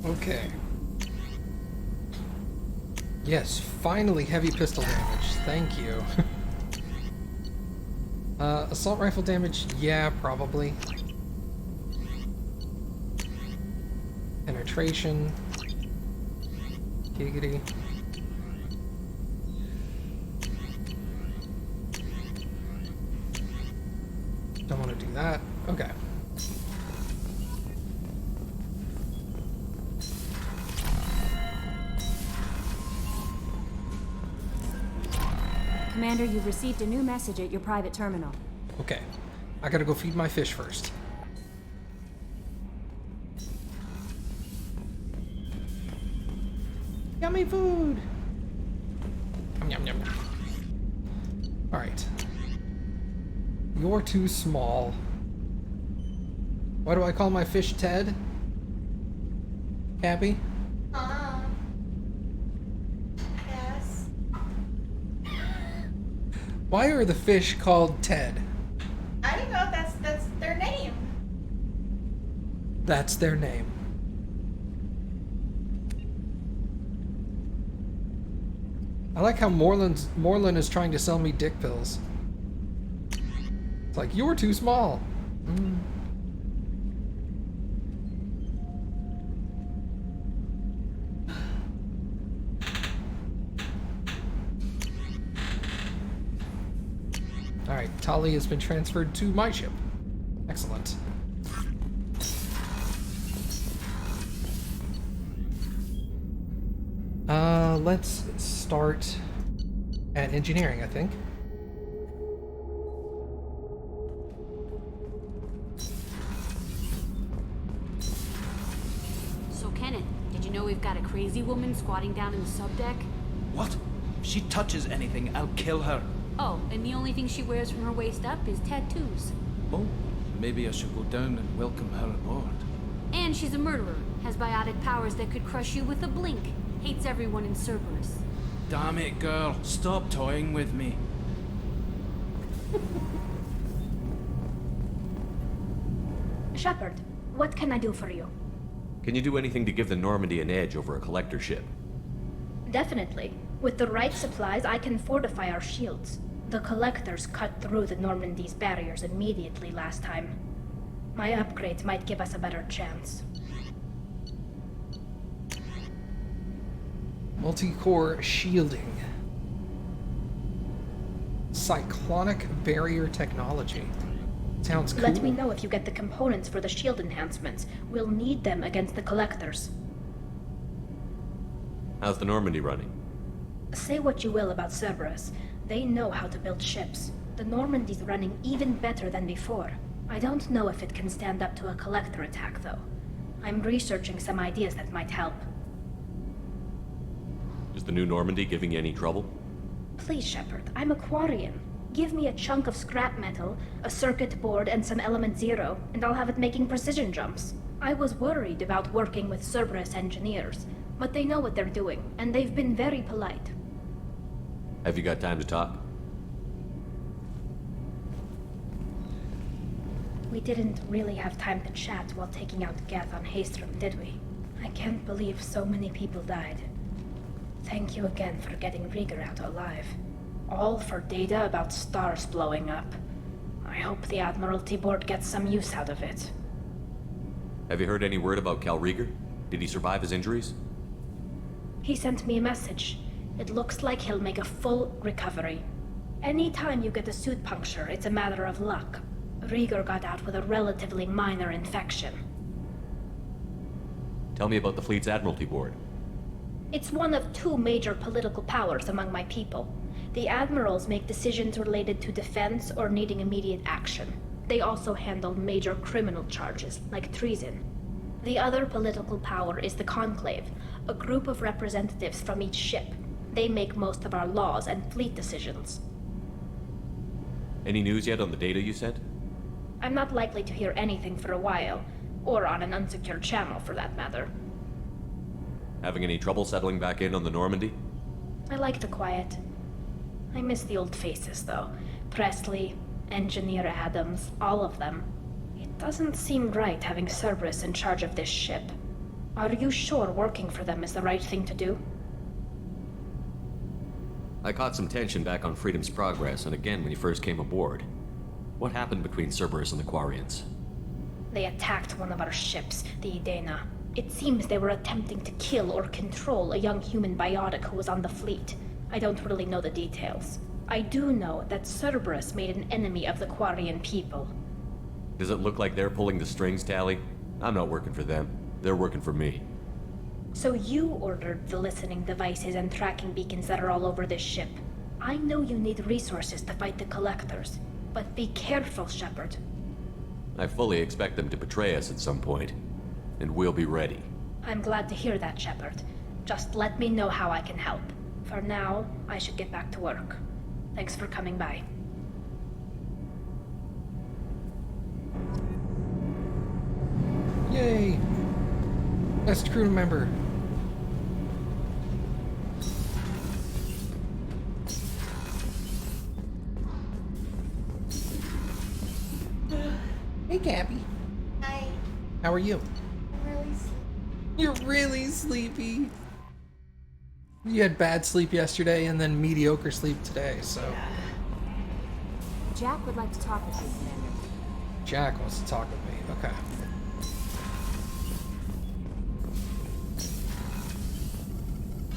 Okay. Yes, finally heavy pistol damage. Thank you. Assault rifle damage? Yeah, probably. Penetration. Giggity. Don't want to do that. Okay. Commander, you've received a new message at your private terminal. Okay. I gotta go feed my fish first. Yummy food! Yum, yum, yum. Alright. You're too small. Why do I call my fish Ted? Cappy? Yes. Why are the fish called Ted? I don't know. That's their name. That's their name. I like how Moreland is trying to sell me dick pills. It's like, you're too small. Mm. Alright, Tali has been transferred to my ship. Excellent. Let's start at engineering, I think. So, Kenneth, did you know we've got a crazy woman squatting down in the subdeck? What? If she touches anything, I'll kill her. Oh, and the only thing she wears from her waist up is tattoos. Oh, maybe I should go down and welcome her aboard. And she's a murderer, has biotic powers that could crush you with a blink, hates everyone in Cerberus. Damn it, girl. Stop toying with me. Shepard, what can I do for you? Can you do anything to give the Normandy an edge over a collector ship? Definitely. With the right supplies, I can fortify our shields. The collectors cut through the Normandy's barriers immediately last time. My upgrades might give us a better chance. Multi-core shielding. Cyclonic barrier technology. Sounds cool. Let me know if you get the components for the shield enhancements. We'll need them against the collectors. How's the Normandy running? Say what you will about Cerberus. They know how to build ships. The Normandy's running even better than before. I don't know if it can stand up to a collector attack, though. I'm researching some ideas that might help. Is the new Normandy giving you any trouble? Please, Shepard, I'm a Quarian. Give me a chunk of scrap metal, a circuit board, and some element zero, and I'll have it making precision jumps. I was worried about working with Cerberus engineers, but they know what they're doing, and they've been very polite. Have you got time to talk? We didn't really have time to chat while taking out Gath on Haestrom, did we? I can't believe so many people died. Thank you again for getting Rieger out alive. All for data about stars blowing up. I hope the Admiralty Board gets some use out of it. Have you heard any word about Cal Rieger? Did he survive his injuries? He sent me a message. It looks like he'll make a full recovery. Anytime you get a suit puncture, it's a matter of luck. Rieger got out with a relatively minor infection. Tell me about the fleet's Admiralty Board. It's one of two major political powers among my people. The admirals make decisions related to defense or needing immediate action. They also handle major criminal charges, like treason. The other political power is the Conclave, a group of representatives from each ship. They make most of our laws and fleet decisions. Any news yet on the data you sent? I'm not likely to hear anything for a while, or on an unsecured channel for that matter. Having any trouble settling back in on the Normandy? I like the quiet. I miss the old faces, though. Presley, Engineer Adams, all of them. It doesn't seem right having Cerberus in charge of this ship. Are you sure working for them is the right thing to do? I caught some tension back on Freedom's Progress, and again when you first came aboard. What happened between Cerberus and the Quarians? They attacked one of our ships, the Idena. It seems they were attempting to kill or control a young human biotic who was on the fleet. I don't really know the details. I do know that Cerberus made an enemy of the Quarian people. Does it look like they're pulling the strings, Tally? I'm not working for them. They're working for me. So you ordered the listening devices and tracking beacons that are all over this ship. I know you need resources to fight the Collectors, but be careful, Shepard. I fully expect them to betray us at some point, and we'll be ready. I'm glad to hear that, Shepard. Just let me know how I can help. For now, I should get back to work. Thanks for coming by. Yay! Best crew member. Hey, Gabby. Hi. How are you? I'm really sleepy. You're really sleepy. You had bad sleep yesterday and then mediocre sleep today, so... Jack would like to talk with you, Commander. Jack wants to talk with me. Okay.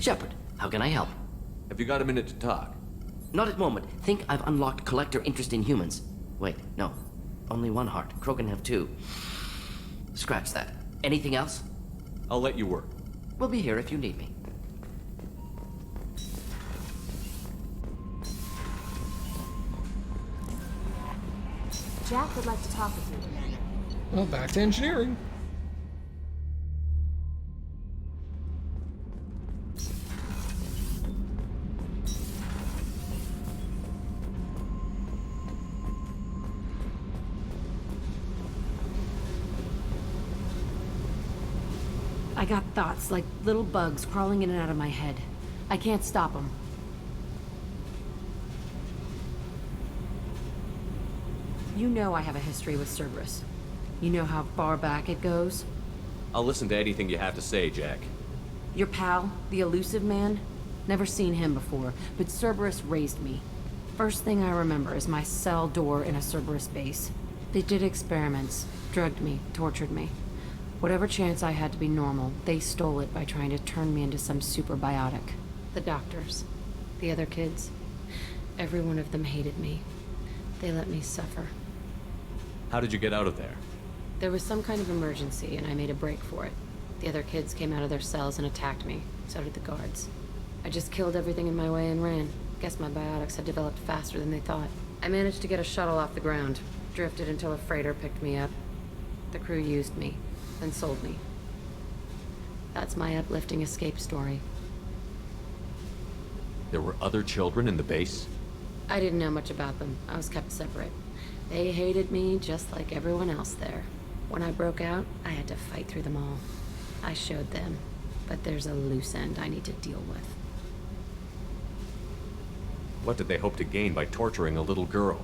Shepard, how can I help? Have you got a minute to talk? Not at the moment. Think I've unlocked collector interest in humans. Wait, no. Only one heart. Krogan have two. Scratch that. Anything else? I'll let you work. We'll be here if you need me. Jack would like to talk with you, Commander. Well, back to engineering. I got thoughts like little bugs crawling in and out of my head. I can't stop them. You know I have a history with Cerberus. You know how far back it goes? I'll listen to anything you have to say, Jack. Your pal, the elusive man? Never seen him before, but Cerberus raised me. First thing I remember is my cell door in a Cerberus base. They did experiments, drugged me, tortured me. Whatever chance I had to be normal, they stole it by trying to turn me into some super biotic. The doctors, the other kids, every one of them hated me. They let me suffer. How did you get out of there? There was some kind of emergency, and I made a break for it. The other kids came out of their cells and attacked me. So did the guards. I just killed everything in my way and ran. Guess my biotics had developed faster than they thought. I managed to get a shuttle off the ground. Drifted until a freighter picked me up. The crew used me, then sold me. That's my uplifting escape story. There were other children in the base? I didn't know much about them. I was kept separate. They hated me just like everyone else there. When I broke out, I had to fight through them all. I showed them, but there's a loose end I need to deal with. What did they hope to gain by torturing a little girl?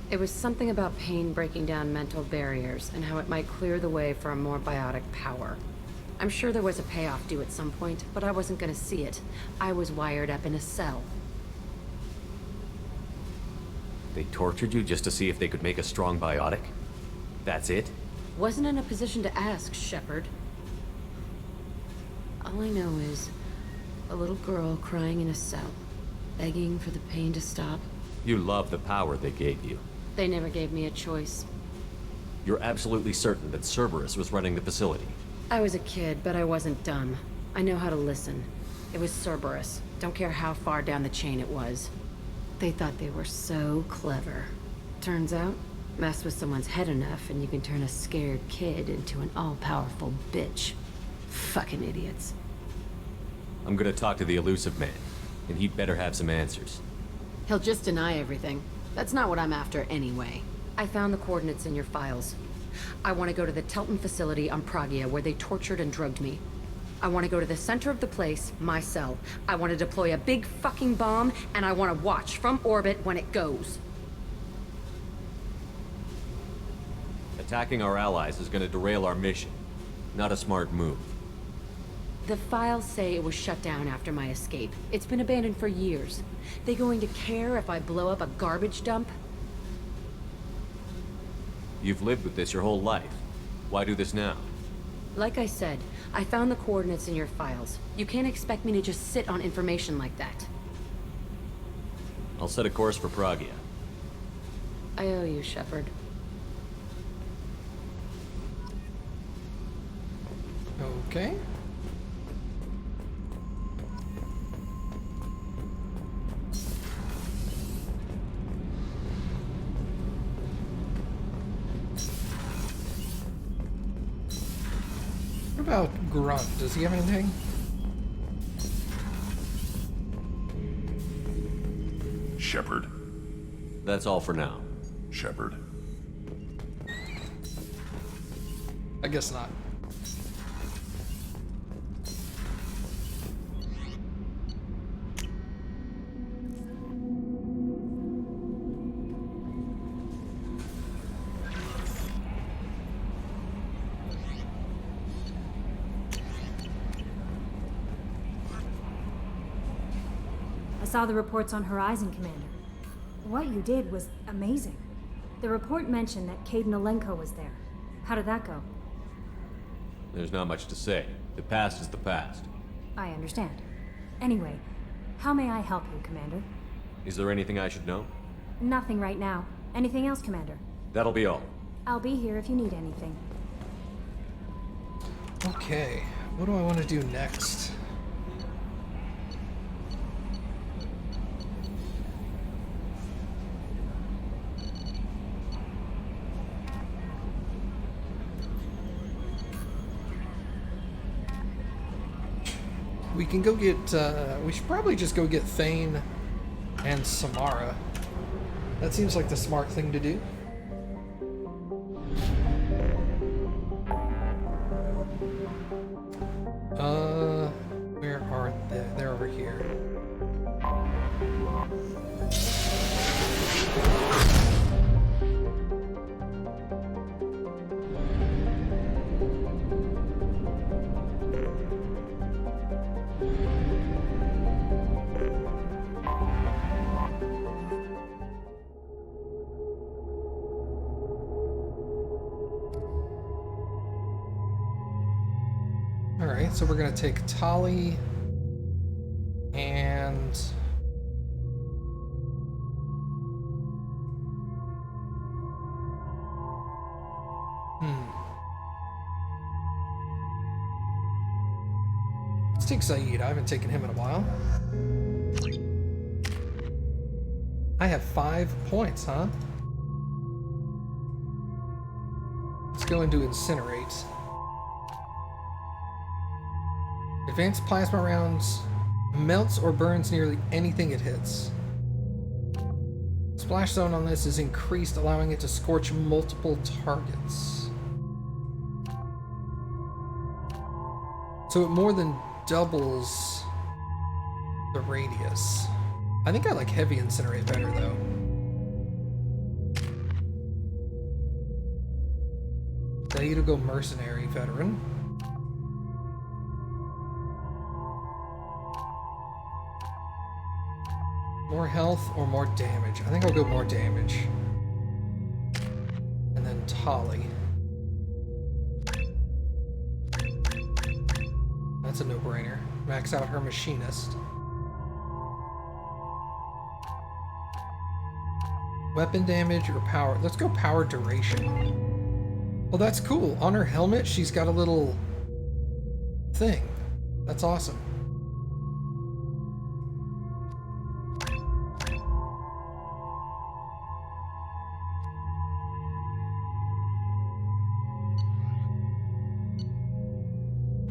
It was something about pain breaking down mental barriers and how it might clear the way for a more biotic power. I'm sure there was a payoff due at some point, but I wasn't gonna see it. I was wired up in a cell. They tortured you just to see if they could make a strong biotic? That's it? Wasn't in a position to ask, Shepard. All I know is a little girl crying in a cell, begging for the pain to stop. You love the power they gave you. They never gave me a choice. You're absolutely certain that Cerberus was running the facility. I was a kid, but I wasn't dumb. I know how to listen. It was Cerberus. Don't care how far down the chain it was. They thought they were so clever. Turns out, mess with someone's head enough and you can turn a scared kid into an all-powerful bitch. Fucking idiots. I'm gonna talk to the elusive man, and he'd better have some answers. He'll just deny everything. That's not what I'm after anyway. I found the coordinates in your files. I want to go to the Telton facility on Pragia where they tortured and drugged me. I want to go to the center of the place, my cell. I want to deploy a big fucking bomb, and I want to watch from orbit when it goes. Attacking our allies is gonna derail our mission. Not a smart move. The files say it was shut down after my escape. It's been abandoned for years. They going to care if I blow up a garbage dump? You've lived with this your whole life. Why do this now? Like I said, I found the coordinates in your files. You can't expect me to just sit on information like that. I'll set a course for Pragia. I owe you, Shepard. Okay. What about Grunt? Does he have anything? Shepard. That's all for now. Shepard. I guess not. I saw the reports on Horizon, Commander. What you did was amazing. The report mentioned that Caden Alenko was there. How did that go? There's not much to say. The past is the past. I understand. Anyway, how may I help you, Commander? Is there anything I should know? Nothing right now. Anything else, Commander? That'll be all. I'll be here if you need anything. Okay, what do I want to do next? We can go get, we should probably just go get Thane and Samara. That seems like the smart thing to do. Where are they? They're over here. Alright, so we're gonna take Tali and let's take Zaid. I haven't taken him in a while. I have 5 points, huh? Let's go into Incinerate. Advanced plasma rounds melts or burns nearly anything it hits. Splash zone on this is increased, allowing it to scorch multiple targets. So it more than doubles the radius. I think I like heavy incinerate better though. Zaid will go mercenary veteran. More health or more damage? I think I'll go more damage. And then Tali. That's a no-brainer. Max out her machinist. Weapon damage or power? Let's go power duration. Well, that's cool. On her helmet, she's got a little thing. That's awesome.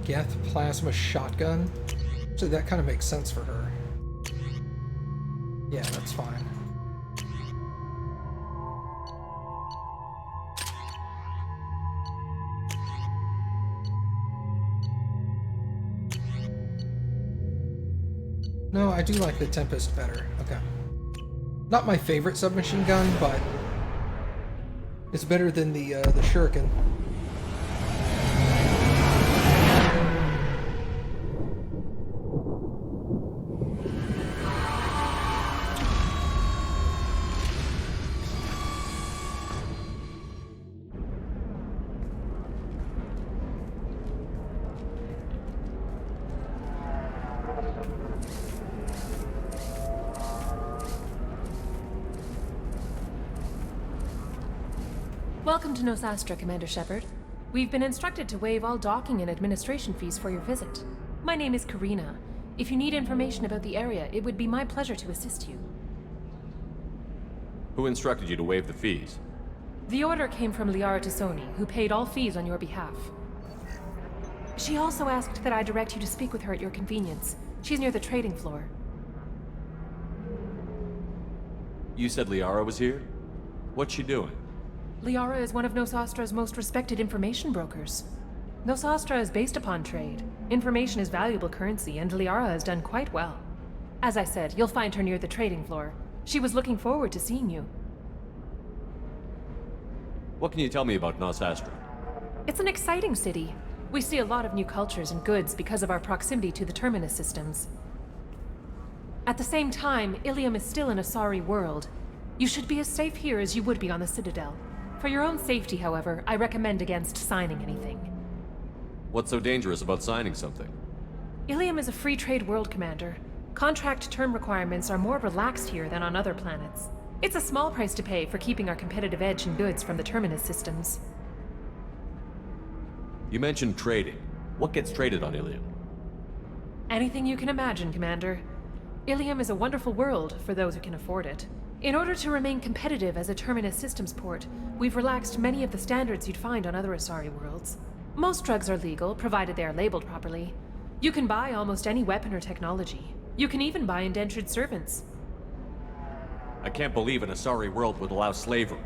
Geth plasma shotgun. So that kind of makes sense for her. Yeah, that's fine. No, I do like the Tempest better. Okay. Not my favorite submachine gun, but it's better than the Shuriken. Welcome to Nosastra, Commander Shepard. We've been instructed to waive all docking and administration fees for your visit. My name is Karina. If you need information about the area, it would be my pleasure to assist you. Who instructed you to waive the fees? The order came from Liara Tassoni, who paid all fees on your behalf. She also asked that I direct you to speak with her at your convenience. She's near the trading floor. You said Liara was here? What's she doing? Liara is one of Nosastra's most respected information brokers. Nosastra is based upon trade. Information is valuable currency, and Liara has done quite well. As I said, you'll find her near the trading floor. She was looking forward to seeing you. What can you tell me about Nosastra? It's an exciting city. We see a lot of new cultures and goods because of our proximity to the Terminus systems. At the same time, Ilium is still an Asari world. You should be as safe here as you would be on the Citadel. For your own safety, however, I recommend against signing anything. What's so dangerous about signing something? Ilium is a free trade world, Commander. Contract term requirements are more relaxed here than on other planets. It's a small price to pay for keeping our competitive edge in goods from the Terminus systems. You mentioned trading. What gets traded on Ilium? Anything you can imagine, Commander. Ilium is a wonderful world for those who can afford it. In order to remain competitive as a Terminus systems port, we've relaxed many of the standards you'd find on other Asari worlds. Most drugs are legal, provided they are labeled properly. You can buy almost any weapon or technology. You can even buy indentured servants. I can't believe an Asari world would allow slavery.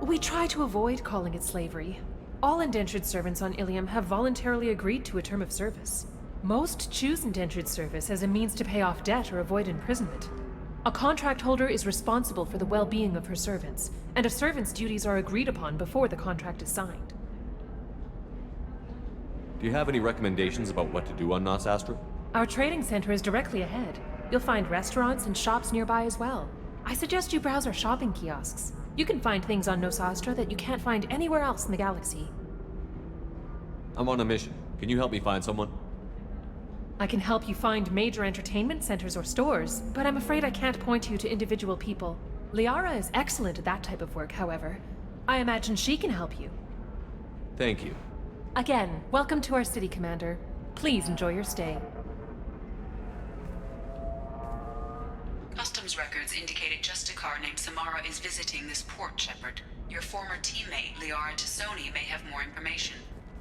We try to avoid calling it slavery. All indentured servants on Ilium have voluntarily agreed to a term of service. Most choose indentured service as a means to pay off debt or avoid imprisonment. A contract holder is responsible for the well-being of her servants, and a servant's duties are agreed upon before the contract is signed. Do you have any recommendations about what to do on Nosastra? Our trading center is directly ahead. You'll find restaurants and shops nearby as well. I suggest you browse our shopping kiosks. You can find things on Nosastra that you can't find anywhere else in the galaxy. I'm on a mission. Can you help me find someone? I can help you find major entertainment centers or stores, but I'm afraid I can't point you to individual people. Liara is excellent at that type of work, however. I imagine she can help you. Thank you. Again, welcome to our city, Commander. Please enjoy your stay. Customs records indicated just a car named Samara is visiting this port, Shepard. Your former teammate, Liara Tassoni, may have more information.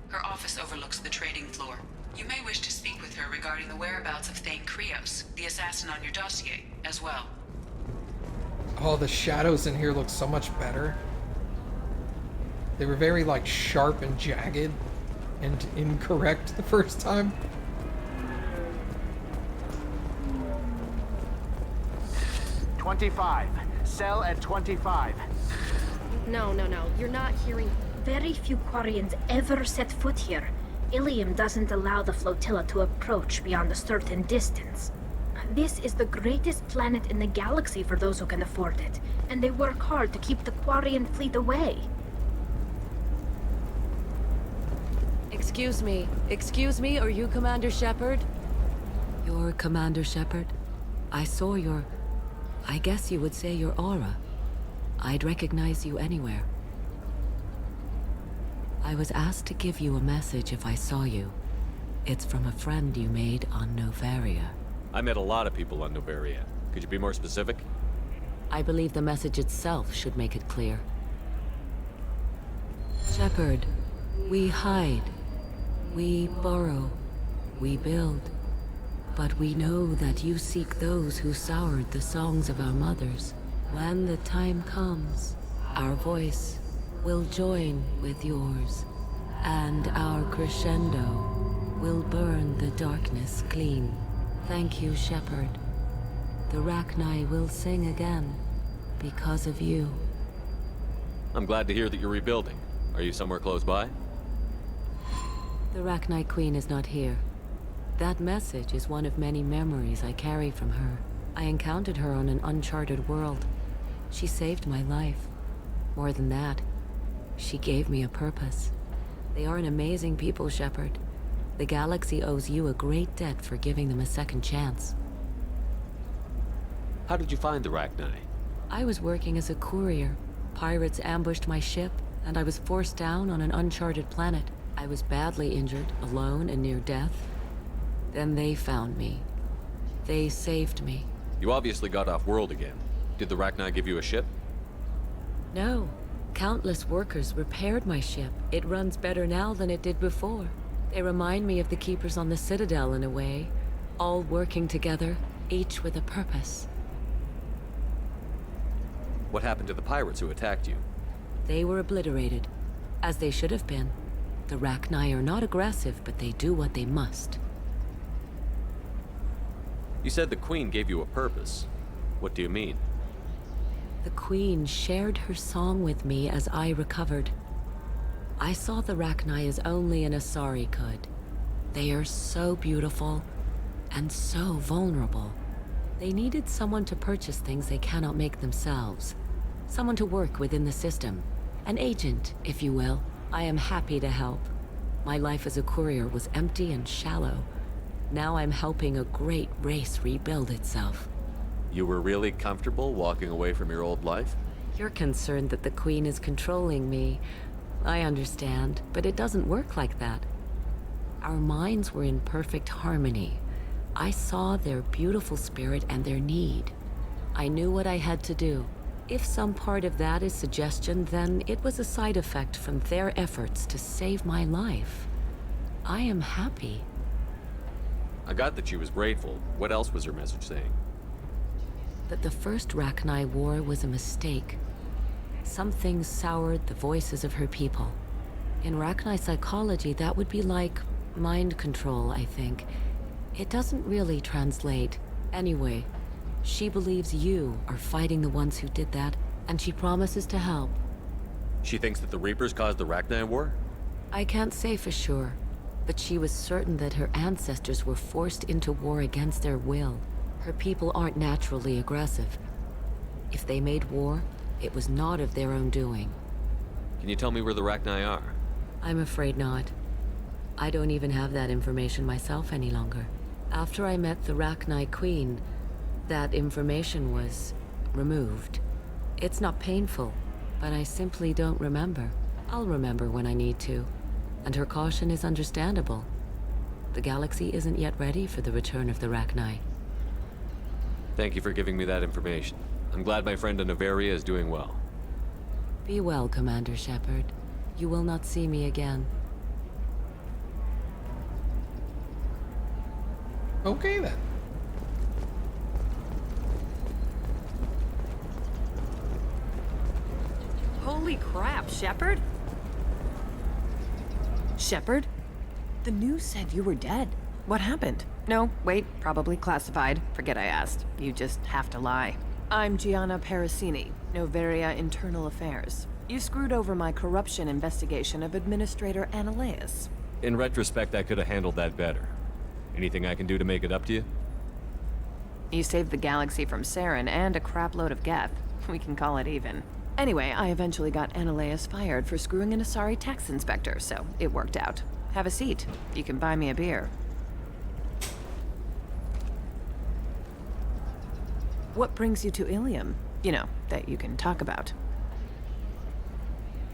Her office overlooks the trading floor. You may wish to speak with her regarding the whereabouts of Thane Krios, the assassin on your dossier, as well. Oh, the shadows in here look so much better. They were very, like, sharp and jagged and incorrect the first time. "25. Cell at 25. No. You're not hearing. Very few Quarians ever set foot here. Ilium doesn't allow the flotilla to approach beyond a certain distance. This is the greatest planet in the galaxy for those who can afford it, and they work hard to keep the Quarian fleet away. Excuse me, are you Commander Shepard? You're Commander Shepard? I saw I guess you would say your aura. I'd recognize you anywhere. I was asked to give you a message if I saw you. It's from a friend you made on Novaria. I met a lot of people on Novaria. Could you be more specific? I believe the message itself should make it clear. Shepard, we hide. We borrow. We build. But we know that you seek those who soured the songs of our mothers. When the time comes, our voice will join with yours, and our crescendo will burn the darkness clean. Thank you, Shepard. The Rachni will sing again because of you. I'm glad to hear that you're rebuilding. Are you somewhere close by? The Rachni Queen is not here. That message is one of many memories I carry from her. I encountered her on an uncharted world. She saved my life. More than that, she gave me a purpose. They are an amazing people, Shepard. The galaxy owes you a great debt for giving them a second chance. How did you find the Rachni? I was working as a courier. Pirates ambushed my ship, and I was forced down on an uncharted planet. I was badly injured, alone and near death. Then they found me. They saved me. You obviously got off world again. Did the Rachni give you a ship? No. Countless workers repaired my ship. It runs better now than it did before. They remind me of the Keepers on the Citadel in a way. All working together, each with a purpose. What happened to the pirates who attacked you? They were obliterated, as they should have been. The Rachni are not aggressive, but they do what they must. You said the Queen gave you a purpose. What do you mean? The Queen shared her song with me as I recovered. I saw the Rachni as only an Asari could. They are so beautiful and so vulnerable. They needed someone to purchase things they cannot make themselves. Someone to work within the system. An agent, if you will. I am happy to help. My life as a courier was empty and shallow. Now I'm helping a great race rebuild itself. You were really comfortable walking away from your old life? You're concerned that the Queen is controlling me. I understand, but it doesn't work like that. Our minds were in perfect harmony. I saw their beautiful spirit and their need. I knew what I had to do. If some part of that is suggestion, then it was a side effect from their efforts to save my life. I am happy. I got that she was grateful. What else was her message saying? That the first Rachni War was a mistake. Something soured the voices of her people. In Rachni psychology, that would be like mind control, I think. It doesn't really translate. Anyway, she believes you are fighting the ones who did that, and she promises to help. She thinks that the Reapers caused the Rachni War? I can't say for sure, but she was certain that her ancestors were forced into war against their will. Her people aren't naturally aggressive. If they made war, it was not of their own doing. Can you tell me where the Rachni are? I'm afraid not. I don't even have that information myself any longer. After I met the Rachni Queen, that information was removed. It's not painful, but I simply don't remember. I'll remember when I need to, and her caution is understandable. The galaxy isn't yet ready for the return of the Rachni. Thank you for giving me that information. I'm glad my friend in Noveria is doing well. Be well, Commander Shepard. You will not see me again. Okay then. Holy crap, Shepard? Shepard? The news said you were dead. What happened? No, wait, probably classified. Forget I asked. You just have to lie. I'm Gianna Parasini, Noveria Internal Affairs. You screwed over my corruption investigation of Administrator Annaleus. In retrospect, I could have handled that better. Anything I can do to make it up to you? You saved the galaxy from Saren and a crapload of Geth. We can call it even. Anyway, I eventually got Annaleus fired for screwing an Asari tax inspector, so it worked out. Have a seat. You can buy me a beer. What brings you to Ilium? You know, that you can talk about.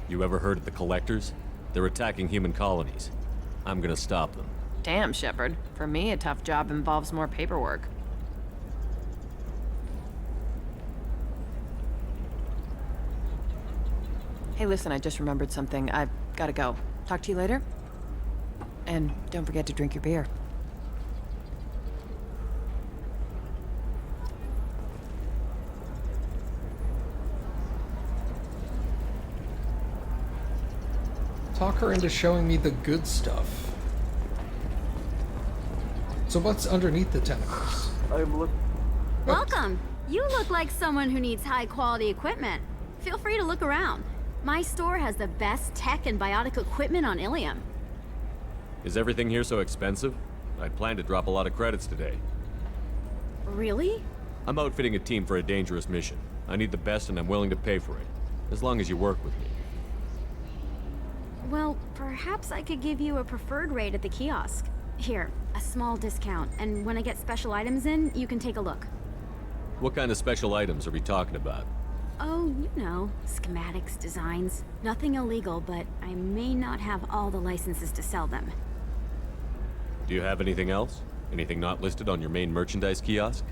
You ever heard of the Collectors? They're attacking human colonies. I'm gonna stop them. Damn, Shepard. For me, a tough job involves more paperwork. Hey, listen, I just remembered something. I've gotta go. Talk to you later? And don't forget to drink your beer. Talk her into showing me the good stuff. So what's underneath the tentacles? Welcome. You look like someone who needs high-quality equipment. Feel free to look around. My store has the best tech and biotic equipment on Ilium. Is everything here so expensive? I plan to drop a lot of credits today. Really? I'm outfitting a team for a dangerous mission. I need the best and I'm willing to pay for it. As long as you work with me. Well, perhaps I could give you a preferred rate at the kiosk. Here, a small discount, and when I get special items in, you can take a look. What kind of special items are we talking about? Oh, you know, schematics, designs. Nothing illegal, but I may not have all the licenses to sell them. Do you have anything else? Anything not listed on your main merchandise kiosk?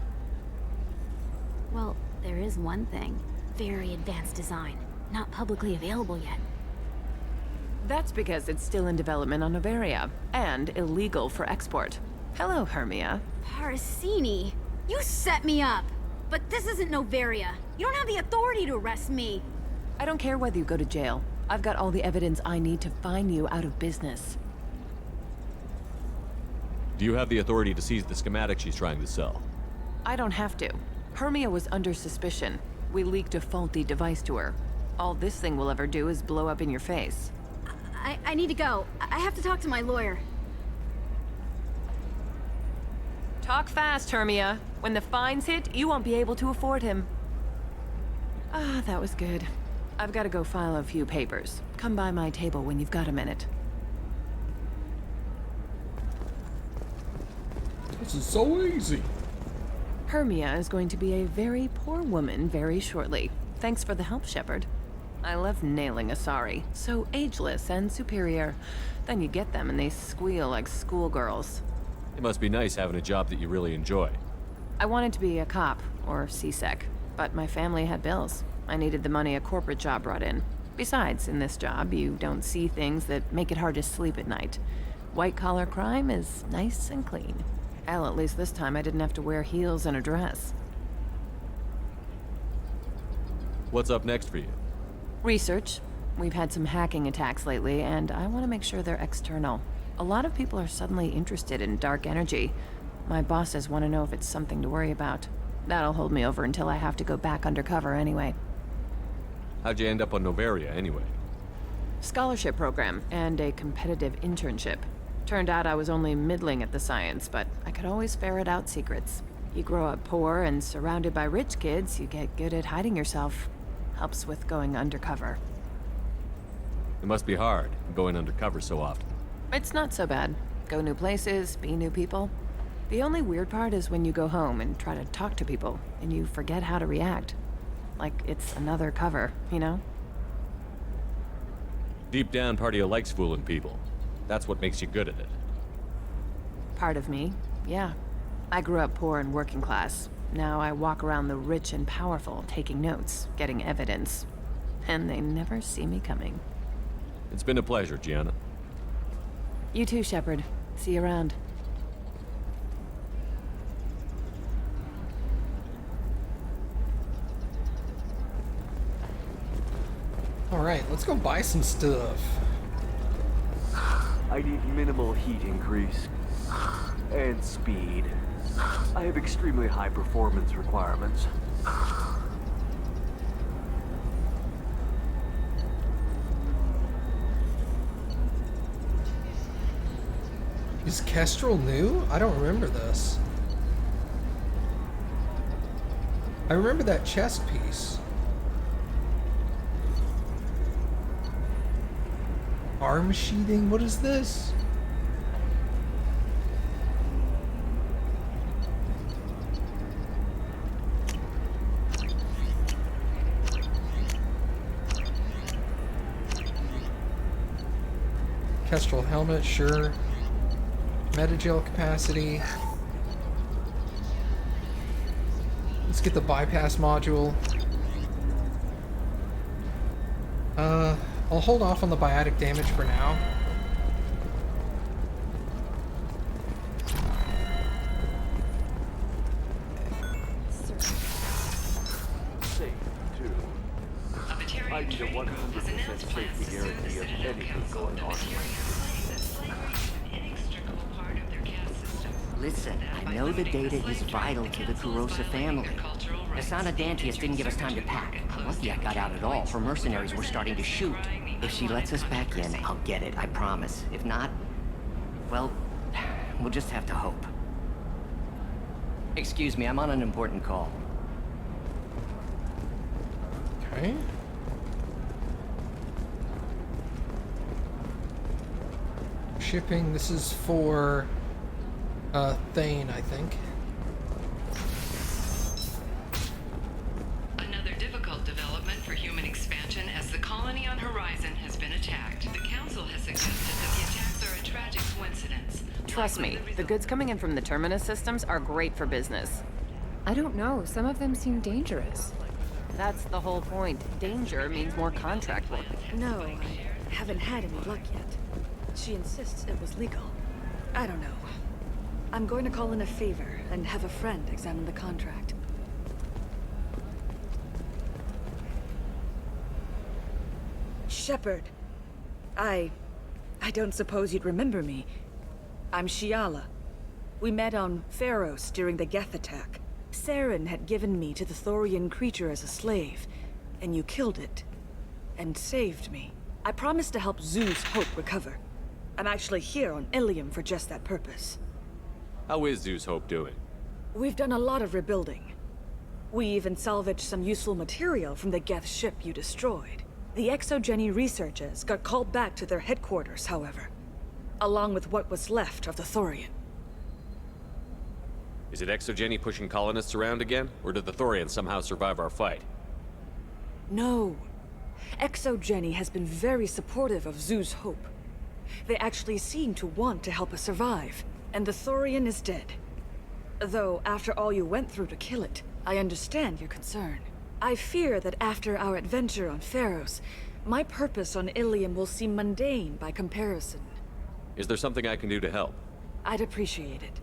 Well, there is one thing. Very advanced design. Not publicly available yet. That's because it's still in development on Noveria, and illegal for export. Hello, Hermia. Parasini, you set me up! But this isn't Noveria. You don't have the authority to arrest me. I don't care whether you go to jail. I've got all the evidence I need to find you out of business. Do you have the authority to seize the schematic she's trying to sell? I don't have to. Hermia was under suspicion. We leaked a faulty device to her. All this thing will ever do is blow up in your face. I need to go. I have to talk to my lawyer. Talk fast, Hermia. When the fines hit, you won't be able to afford him. Ah, that was good. I've got to go file a few papers. Come by my table when you've got a minute. This is so easy. Hermia is going to be a very poor woman very shortly. Thanks for the help, Shepard. I love nailing a sorry. So ageless and superior. Then you get them and they squeal like schoolgirls. It must be nice having a job that you really enjoy. I wanted to be a cop, or CSEC, but my family had bills. I needed the money a corporate job brought in. Besides, in this job, you don't see things that make it hard to sleep at night. White-collar crime is nice and clean. Hell, at least this time I didn't have to wear heels and a dress. What's up next for you? Research. We've had some hacking attacks lately, and I want to make sure they're external. A lot of people are suddenly interested in dark energy. My bosses want to know if it's something to worry about. That'll hold me over until I have to go back undercover anyway. How'd you end up on Noveria, anyway? Scholarship program and a competitive internship. Turned out I was only middling at the science, but I could always ferret out secrets. You grow up poor and surrounded by rich kids, you get good at hiding yourself. Helps with going undercover. It must be hard, going undercover so often. It's not so bad. Go new places, be new people. The only weird part is when you go home and try to talk to people, and you forget how to react. Like it's another cover, you know? Deep down, part of you likes fooling people. That's what makes you good at it. Part of me, yeah. I grew up poor and working class. Now I walk around the rich and powerful, taking notes, getting evidence. And they never see me coming. It's been a pleasure, Gianna. You too, Shepard. See you around. Alright, let's go buy some stuff. I need minimal heat increase. And speed. I have extremely high performance requirements. Is Kestrel new? I don't remember this. I remember that chest piece. Arm sheathing? What is this? Kestrel helmet, sure. Metagel capacity. Let's get the bypass module. I'll hold off on the biotic damage for now. Safe, too. I need a 100% safety guarantee of anything going on. Listen, I know the data is vital to the Kurosa family. Asana Dantius didn't give us time to pack. I'm lucky I got out at all. Her mercenaries were starting to shoot. If she lets us back in, I'll get it, I promise. If not, well, we'll just have to hope. Excuse me, I'm on an important call. Okay. Shipping, this is for Thane, I think. Another difficult development Trust me, the goods coming in from the Terminus systems are great for business. I don't know. Some of them seem dangerous. That's the whole point. Danger means more contract work. No, I haven't had any luck yet. She insists it was legal. I don't know. I'm going to call in a favor and have a friend examine the contract. Shepard. I don't suppose you'd remember me. I'm Shiala. We met on Pharos during the Geth attack. Saren had given me to the Thorian creature as a slave, and you killed it. And saved me. I promised to help Zeus Hope recover. I'm actually here on Ilium for just that purpose. How is Zeus Hope doing? We've done a lot of rebuilding. We even salvaged some useful material from the Geth ship you destroyed. The ExoGeni researchers got called back to their headquarters, however, along with what was left of the Thorian. Is it ExoGeni pushing colonists around again, or did the Thorians somehow survive our fight? No. ExoGeni has been very supportive of Zeus Hope. They actually seem to want to help us survive, and the Thorian is dead. Though, after all you went through to kill it, I understand your concern. I fear that after our adventure on Pharos, my purpose on Ilium will seem mundane by comparison. Is there something I can do to help? I'd appreciate it.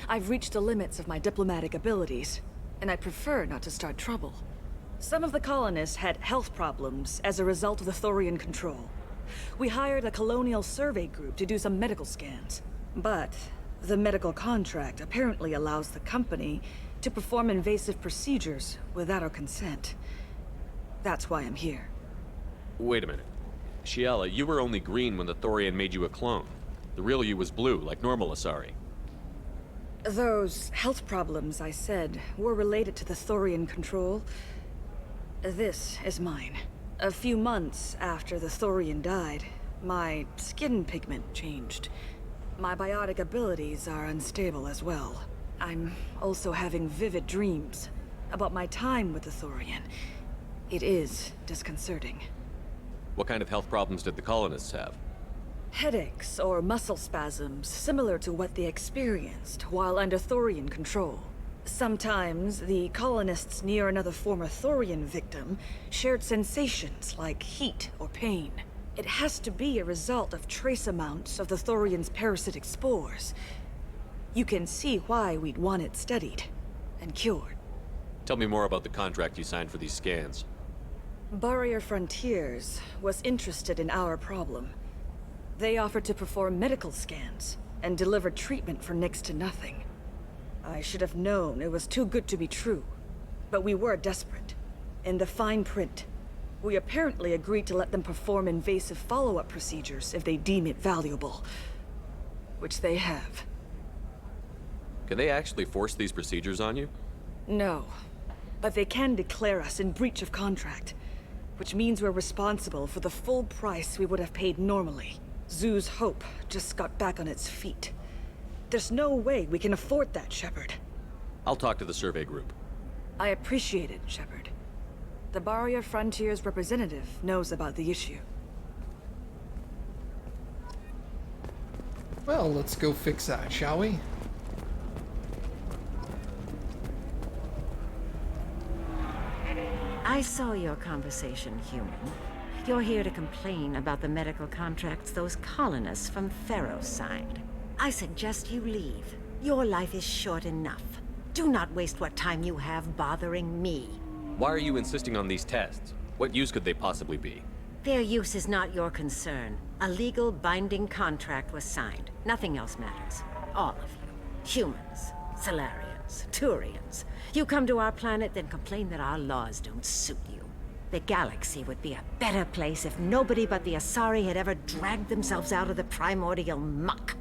I've reached the limits of my diplomatic abilities, and I prefer not to start trouble. Some of the colonists had health problems as a result of the Thorian control. We hired a colonial survey group to do some medical scans. But the medical contract apparently allows the company to perform invasive procedures without our consent. That's why I'm here. Wait a minute. Shiala, you were only green when the Thorian made you a clone. The real you was blue, like normal Asari. Those health problems I said were related to the Thorian control. This is mine. A few months after the Thorian died, my skin pigment changed. My biotic abilities are unstable as well. I'm also having vivid dreams about my time with the Thorian. It is disconcerting. What kind of health problems did the colonists have? Headaches or muscle spasms similar to what they experienced while under Thorian control. Sometimes the colonists near another former Thorian victim shared sensations like heat or pain. It has to be a result of trace amounts of the Thorian's parasitic spores. You can see why we'd want it studied and cured. Tell me more about the contract you signed for these scans. Barrier Frontiers was interested in our problem. They offered to perform medical scans and deliver treatment for next to nothing. I should have known it was too good to be true, but we were desperate. In the fine print, we apparently agreed to let them perform invasive follow-up procedures if they deem it valuable. Which they have. Can they actually force these procedures on you? No, but they can declare us in breach of contract, which means we're responsible for the full price we would have paid normally. Zeus Hope just got back on its feet. There's no way we can afford that, Shepard. I'll talk to the survey group. I appreciate it, Shepard. The Barrier Frontiers representative knows about the issue. Well, let's go fix that, shall we? I saw your conversation, human. You're here to complain about the medical contracts those colonists from Pharos signed. I suggest you leave. Your life is short enough. Do not waste what time you have bothering me. Why are you insisting on these tests? What use could they possibly be? Their use is not your concern. A legal binding contract was signed. Nothing else matters. All of you. Humans, Solarians, Turians. You come to our planet, then complain that our laws don't suit you. The galaxy would be a better place if nobody but the Asari had ever dragged themselves out of the primordial muck.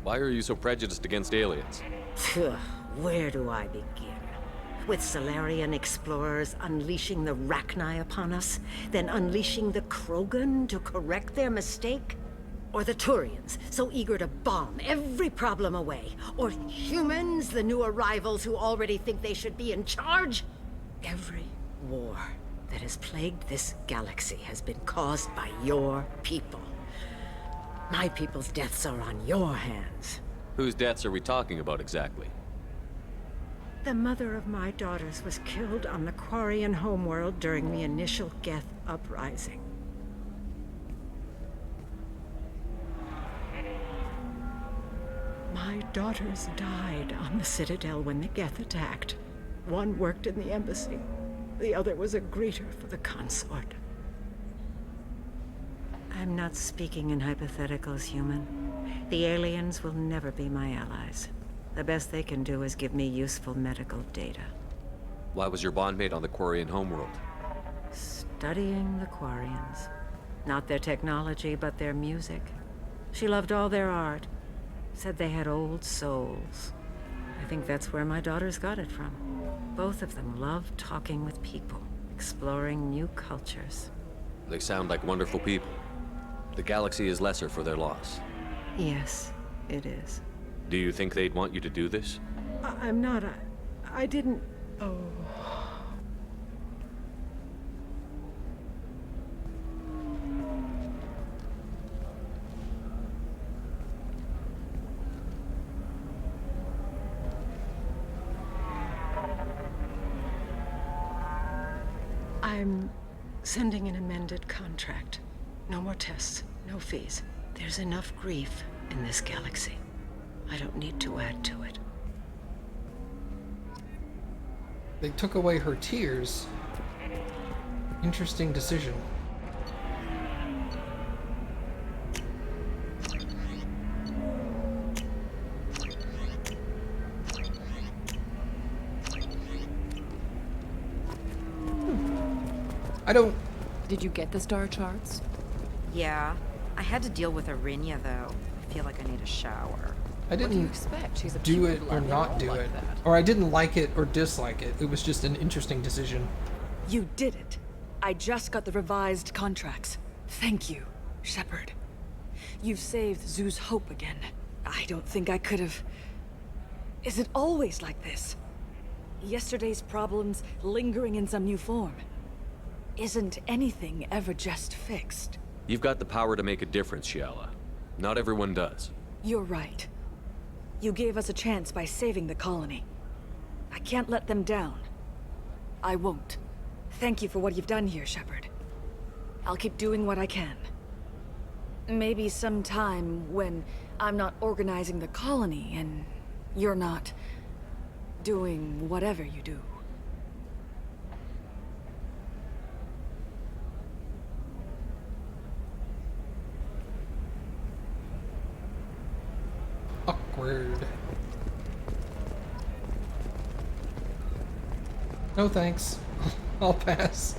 Why are you so prejudiced against aliens? Where do I begin? With Solarian explorers unleashing the Rachni upon us, then unleashing the Krogan to correct their mistake? Or the Turians, so eager to bomb every problem away? Or humans, the new arrivals who already think they should be in charge? Every war that has plagued this galaxy has been caused by your people. My people's deaths are on your hands. Whose deaths are we talking about exactly? The mother of my daughters was killed on the Quarian homeworld during the initial Geth uprising. My daughters died on the Citadel when the Geth attacked. One worked in the embassy. The other was a greeter for the consort. I'm not speaking in hypotheticals, human. The aliens will never be my allies. The best they can do is give me useful medical data. Why was your bondmate on the Quarian homeworld? Studying the Quarians. Not their technology, but their music. She loved all their art. Said they had old souls. I think that's where my daughters got it from. Both of them loved talking with people, exploring new cultures. They sound like wonderful people. The galaxy is lesser for their loss. Yes, it is. Do you think they'd want you to do this? I'm not. I didn't. Oh. I'm sending an amended contract. No more tests, no fees. There's enough grief in this galaxy. I don't need to add to it. They took away her tears. Interesting decision. I don't... Did you get the star charts? Yeah. I had to deal with Arinia, though. I feel like I need a shower. I didn't What do you expect? She's a do pure it or blood not animal do like it. that. Or I didn't like it or dislike it. It was just an interesting decision. You did it. I just got the revised contracts. Thank you, Shepard. You've saved Zoo's hope again. I don't think I could have... Is it always like this? Yesterday's problems lingering in some new form. Isn't anything ever just fixed? You've got the power to make a difference, Shiala. Not everyone does. You're right. You gave us a chance by saving the colony. I can't let them down. I won't. Thank you for what you've done here, Shepard. I'll keep doing what I can. Maybe sometime when I'm not organizing the colony and you're not doing whatever you do. Awkward. No thanks. I'll pass.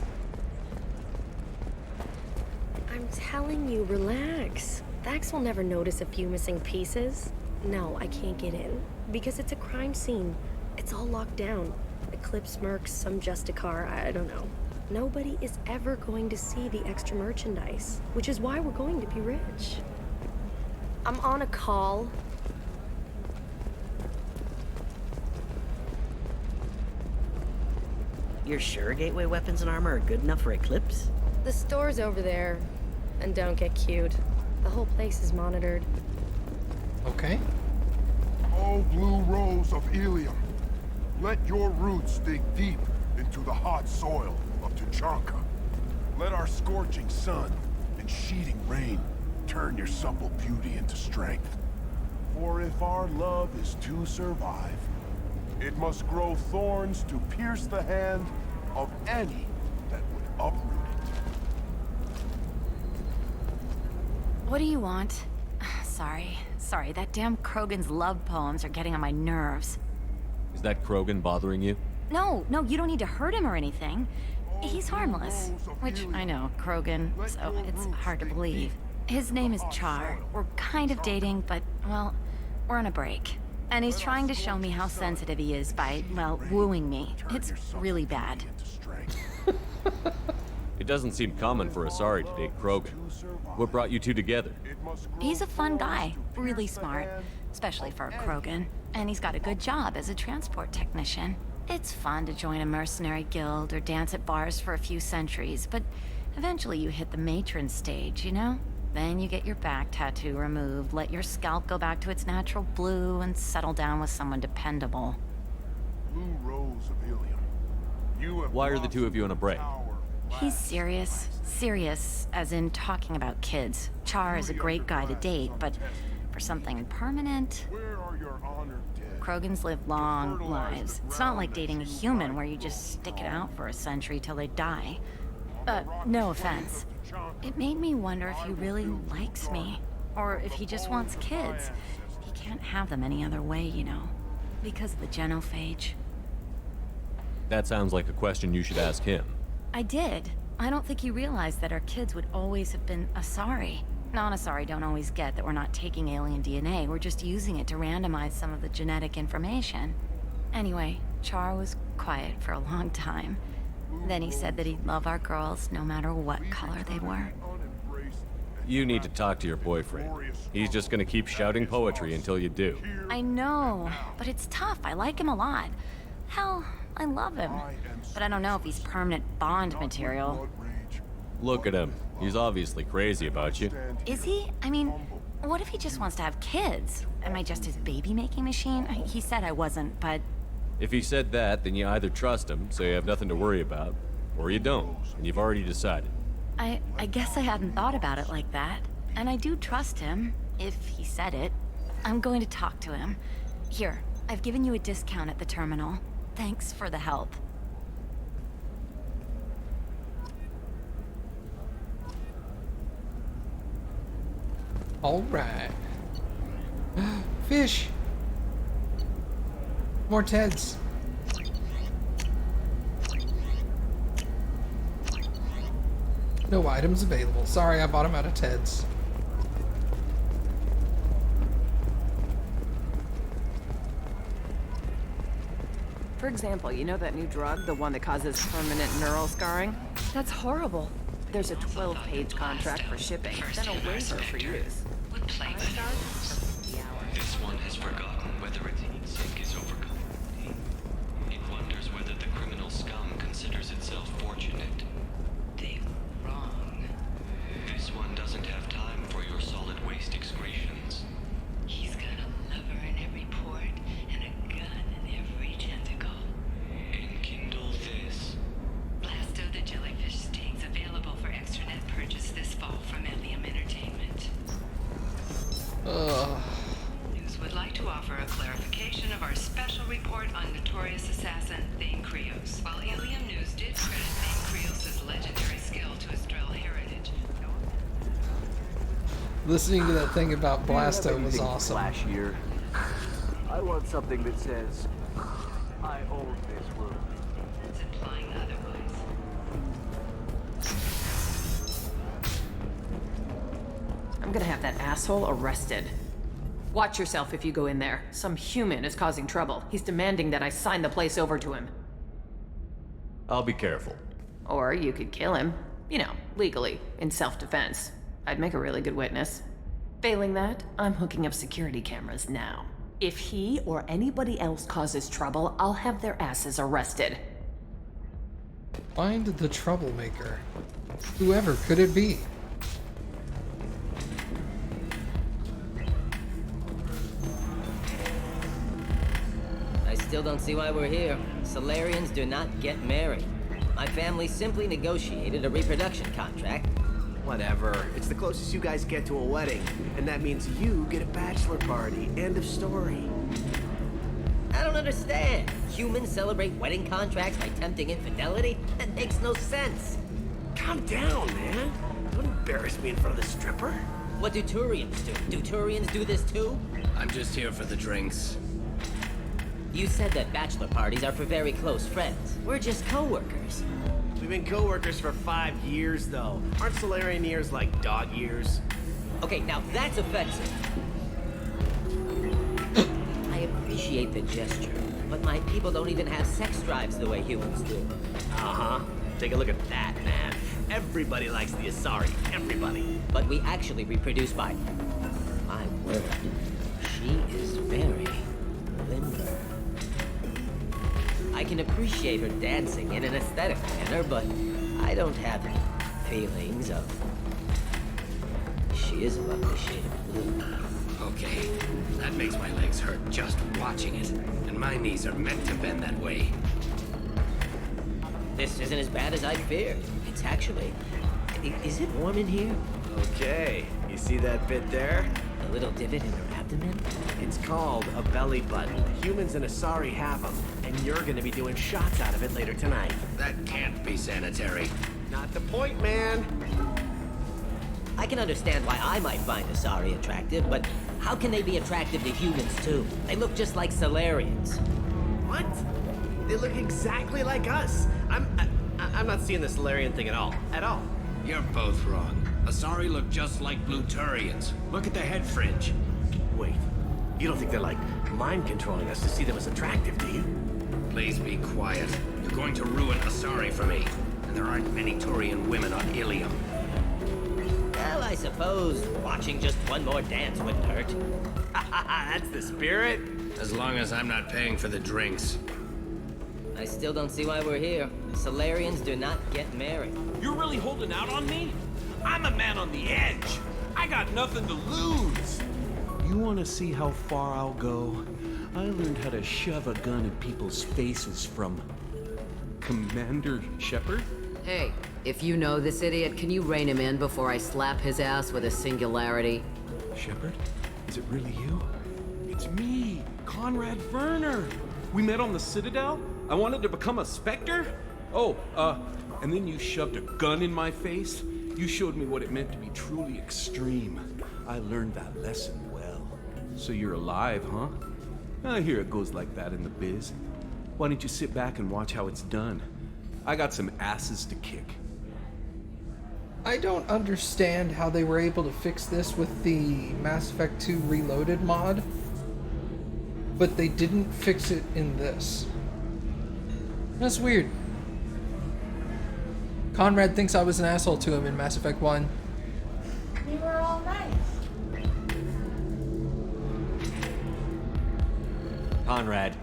I'm telling you, relax. Vax will never notice a few missing pieces. No, I can't get in. Because it's a crime scene. It's all locked down. Eclipse mercs, some Justicar, I don't know. Nobody is ever going to see the extra merchandise, which is why we're going to be rich. I'm on a call. You're sure gateway weapons and armor are good enough for Eclipse? The store's over there. And don't get cute. The whole place is monitored. Okay. Oh, blue rose of Ilium, let your roots dig deep into the hot soil of Tuchanka. Let our scorching sun and sheeting rain turn your supple beauty into strength. For if our love is to survive, it must grow thorns to pierce the hand of any that would uproot it. What do you want? Sorry, that damn Krogan's love poems are getting on my nerves. Is that Krogan bothering you? No, you don't need to hurt him or anything. He's harmless. Which, I know, Krogan, so it's hard to believe. His name is Char. We're kind of dating, but, well, we're on a break. And he's trying to show me how sensitive he is by, well, wooing me. It's really bad. It doesn't seem common for Asari to date Krogan. What brought you two together? He's a fun guy, really smart, especially for a Krogan. And he's got a good job as a transport technician. It's fun to join a mercenary guild or dance at bars for a few centuries, but eventually you hit the matron stage, you know? Then you get your back tattoo removed, let your scalp go back to its natural blue, and settle down with someone dependable. Blue Rose of Ilium. You have Why are the two of you on a break? He's serious. Serious, as in talking about kids. Char is a great guy to date, but for something permanent... Krogans live long lives. It's not like dating a human where you just stick it out for a century till they die. No offense. It made me wonder if he really likes me. Or if he just wants kids. He can't have them any other way, you know. Because of the genophage. That sounds like a question you should ask him. I did. I don't think he realized that our kids would always have been Asari. Non-Asari don't always get that we're not taking alien DNA, we're just using it to randomize some of the genetic information. Anyway, Char was quiet for a long time. Then he said that he'd love our girls no matter what color they were. You need to talk to your boyfriend. He's just gonna keep shouting poetry until you do. I know, but it's tough. I like him a lot. Hell, I love him. But I don't know if he's permanent Bond material. Look at him. He's obviously crazy about you. Is he? I mean, what if he just wants to have kids? Am I just his baby-making machine? He said I wasn't, but... If he said that, then you either trust him, so you have nothing to worry about, or you don't, and you've already decided. I guess I hadn't thought about it like that. And I do trust him, if he said it. I'm going to talk to him. Here, I've given you a discount at the terminal. Thanks for the help. All right. Fish. More Teds. No items available. Sorry, I bought them out of Teds. For example, you know that new drug, the one that causes permanent neural scarring? That's horrible. There's a 12-page contract for shipping, then a waiver for use. This one has forgotten whether its heat is overcome. It wonders whether the criminal scum considers itself fortunate. They were wrong. This one doesn't have time for your solid waste excretions. He's got a lever in every port and a gun in every tentacle. Enkindle this. Blasto the jellyfish sting's available for extranet purchase this fall from Ilium Entertainment. News would like to offer a clarification of our special report on notorious assassin Thane Krios. While Ilium News did credit Thane Krios' legendary skill to his Drell heritage, Listening to that thing about Blasto was awesome. Flashier. I want something that says, I own this room. it's implying otherwise. I'm gonna have that asshole arrested. Watch yourself if you go in there. Some human is causing trouble. He's demanding that I sign the place over to him. I'll be careful. Or you could kill him. You know, legally, in self-defense. I'd make a really good witness. Failing that, I'm hooking up security cameras now. If he or anybody else causes trouble, I'll have their asses arrested. Find the troublemaker. Whoever could it be? I still don't see why we're here. Solarians do not get married. My family simply negotiated a reproduction contract. Whatever. It's the closest you guys get to a wedding. And that means you get a bachelor party. End of story. I don't understand. Humans celebrate wedding contracts by tempting infidelity? That makes no sense. Calm down, man. Don't embarrass me in front of the stripper. What do Turians do? Do Turians do this too? I'm just here for the drinks. You said that bachelor parties are for very close friends. We're just co-workers. We've been co-workers for 5 years, though. Aren't Solarian years like dog years? Okay, now that's offensive. I appreciate the gesture, but my people don't even have sex drives the way humans do. Uh-huh. Take a look at that, man. Everybody likes the Asari. Everybody. But we actually reproduce by... My word. She is very limber. I can appreciate her dancing in an aesthetic manner, but I don't have feelings of she is a lovely shade of blue. Okay, that makes my legs hurt just watching it. And my knees are meant to bend that way. This isn't as bad as I feared. It's actually... Is it warm in here? Okay, you see that bit there? A little divot in her abdomen? It's called a belly button. Humans and Asari have them, and you're gonna be doing shots out of it later tonight. That can't be sanitary. Not the point, man. I can understand why I might find Asari attractive, but how can they be attractive to humans too? They look just like Solarians. What? They look exactly like us. I'm not seeing the Solarian thing at all. At all. You're both wrong. Asari look just like Blue Turians. Look at the head fringe. Wait, you don't think they're like mind controlling us to see them as attractive, do you? Please be quiet. You're going to ruin Asari for me. And there aren't many Turian women on Ilium. Well, I suppose watching just one more dance wouldn't hurt. That's the spirit. As long as I'm not paying for the drinks. I still don't see why we're here. Solarians do not get married. You're really holding out on me? I'm a man on the edge. I got nothing to lose. You want to see how far I'll go? I learned how to shove a gun in people's faces from Commander Shepard. Hey, if you know this idiot, can you rein him in before I slap his ass with a singularity? Shepard? Is it really you? It's me, Conrad Werner. We met on the Citadel. I wanted to become a Spectre. Oh, and then you shoved a gun in my face. You showed me what it meant to be truly extreme. I learned that lesson well. So you're alive, huh? I hear it goes like that in the biz. Why don't you sit back and watch how it's done? I got some asses to kick. I don't understand how they were able to fix this with the Mass Effect 2 Reloaded mod, but they didn't fix it in this. That's weird. Conrad thinks I was an asshole to him in Mass Effect 1. We were all nice. Conrad,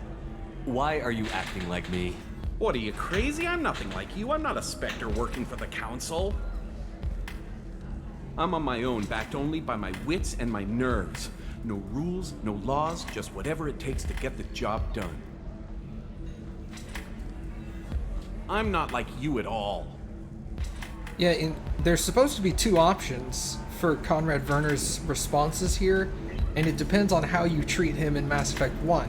why are you acting like me? What, are you crazy? I'm nothing like you. I'm not a Spectre working for the Council. I'm on my own, backed only by my wits and my nerves. No rules, no laws, just whatever it takes to get the job done. I'm not like you at all. Yeah, there's supposed to be two options for Conrad Werner's responses here, and it depends on how you treat him in Mass Effect 1.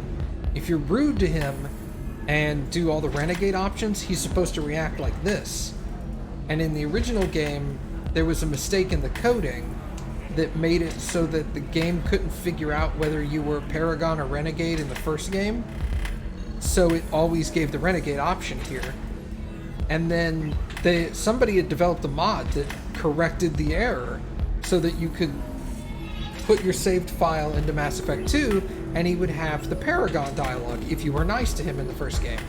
If you're rude to him and do all the renegade options, he's supposed to react like this. And in the original game, there was a mistake in the coding that made it so that the game couldn't figure out whether you were Paragon or Renegade in the first game. So it always gave the Renegade option here. And then somebody had developed a mod that corrected the error so that you could put your saved file into Mass Effect 2 and he would have the Paragon dialogue if you were nice to him in the first game.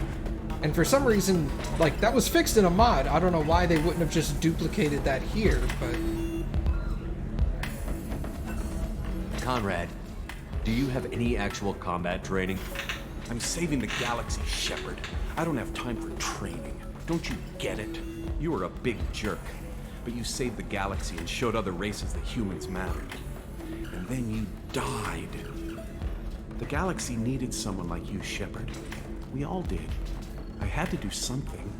And for some reason, like, that was fixed in a mod. I don't know why they wouldn't have just duplicated that here, but... Conrad, do you have any actual combat training? I'm saving the galaxy, Shepard. I don't have time for training. Don't you get it? You were a big jerk, but you saved the galaxy and showed other races that humans mattered. And then you died. The galaxy needed someone like you, Shepard. We all did. I had to do something.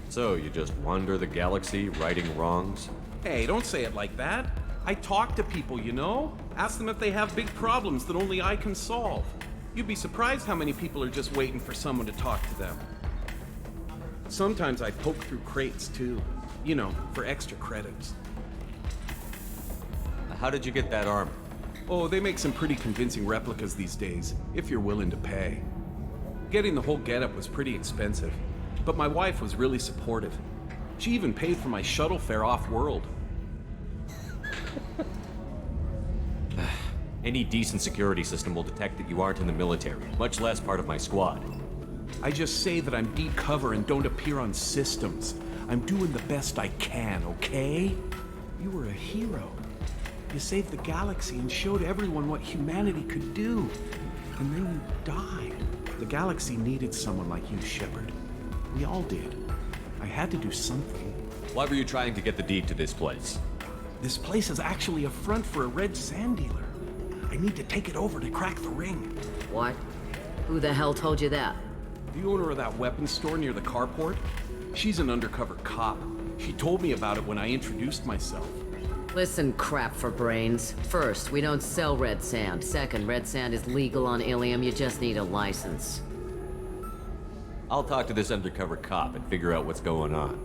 So, you just wander the galaxy, righting wrongs? Hey, don't say it like that. I talk to people, you know? Ask them if they have big problems that only I can solve. You'd be surprised how many people are just waiting for someone to talk to them. Sometimes I poke through crates, too. You know, for extra credits. How did you get that armor? Oh, they make some pretty convincing replicas these days, if you're willing to pay. Getting the whole getup was pretty expensive, but my wife was really supportive. She even paid for my shuttle fare off-world. Any decent security system will detect that you aren't in the military, much less part of my squad. I just say that I'm deep cover and don't appear on systems. I'm doing the best I can, okay? You were a hero. You saved the galaxy and showed everyone what humanity could do. And then you died. The galaxy needed someone like you, Shepard. We all did. I had to do something. Why were you trying to get the deed to this place? This place is actually a front for a red sand dealer. I need to take it over to crack the ring. What? Who the hell told you that? The owner of that weapons store near the carport? She's an undercover cop. She told me about it when I introduced myself. Listen, crap for brains. First, we don't sell red sand. Second, red sand is legal on Ilium. You just need a license. I'll talk to this undercover cop and figure out what's going on.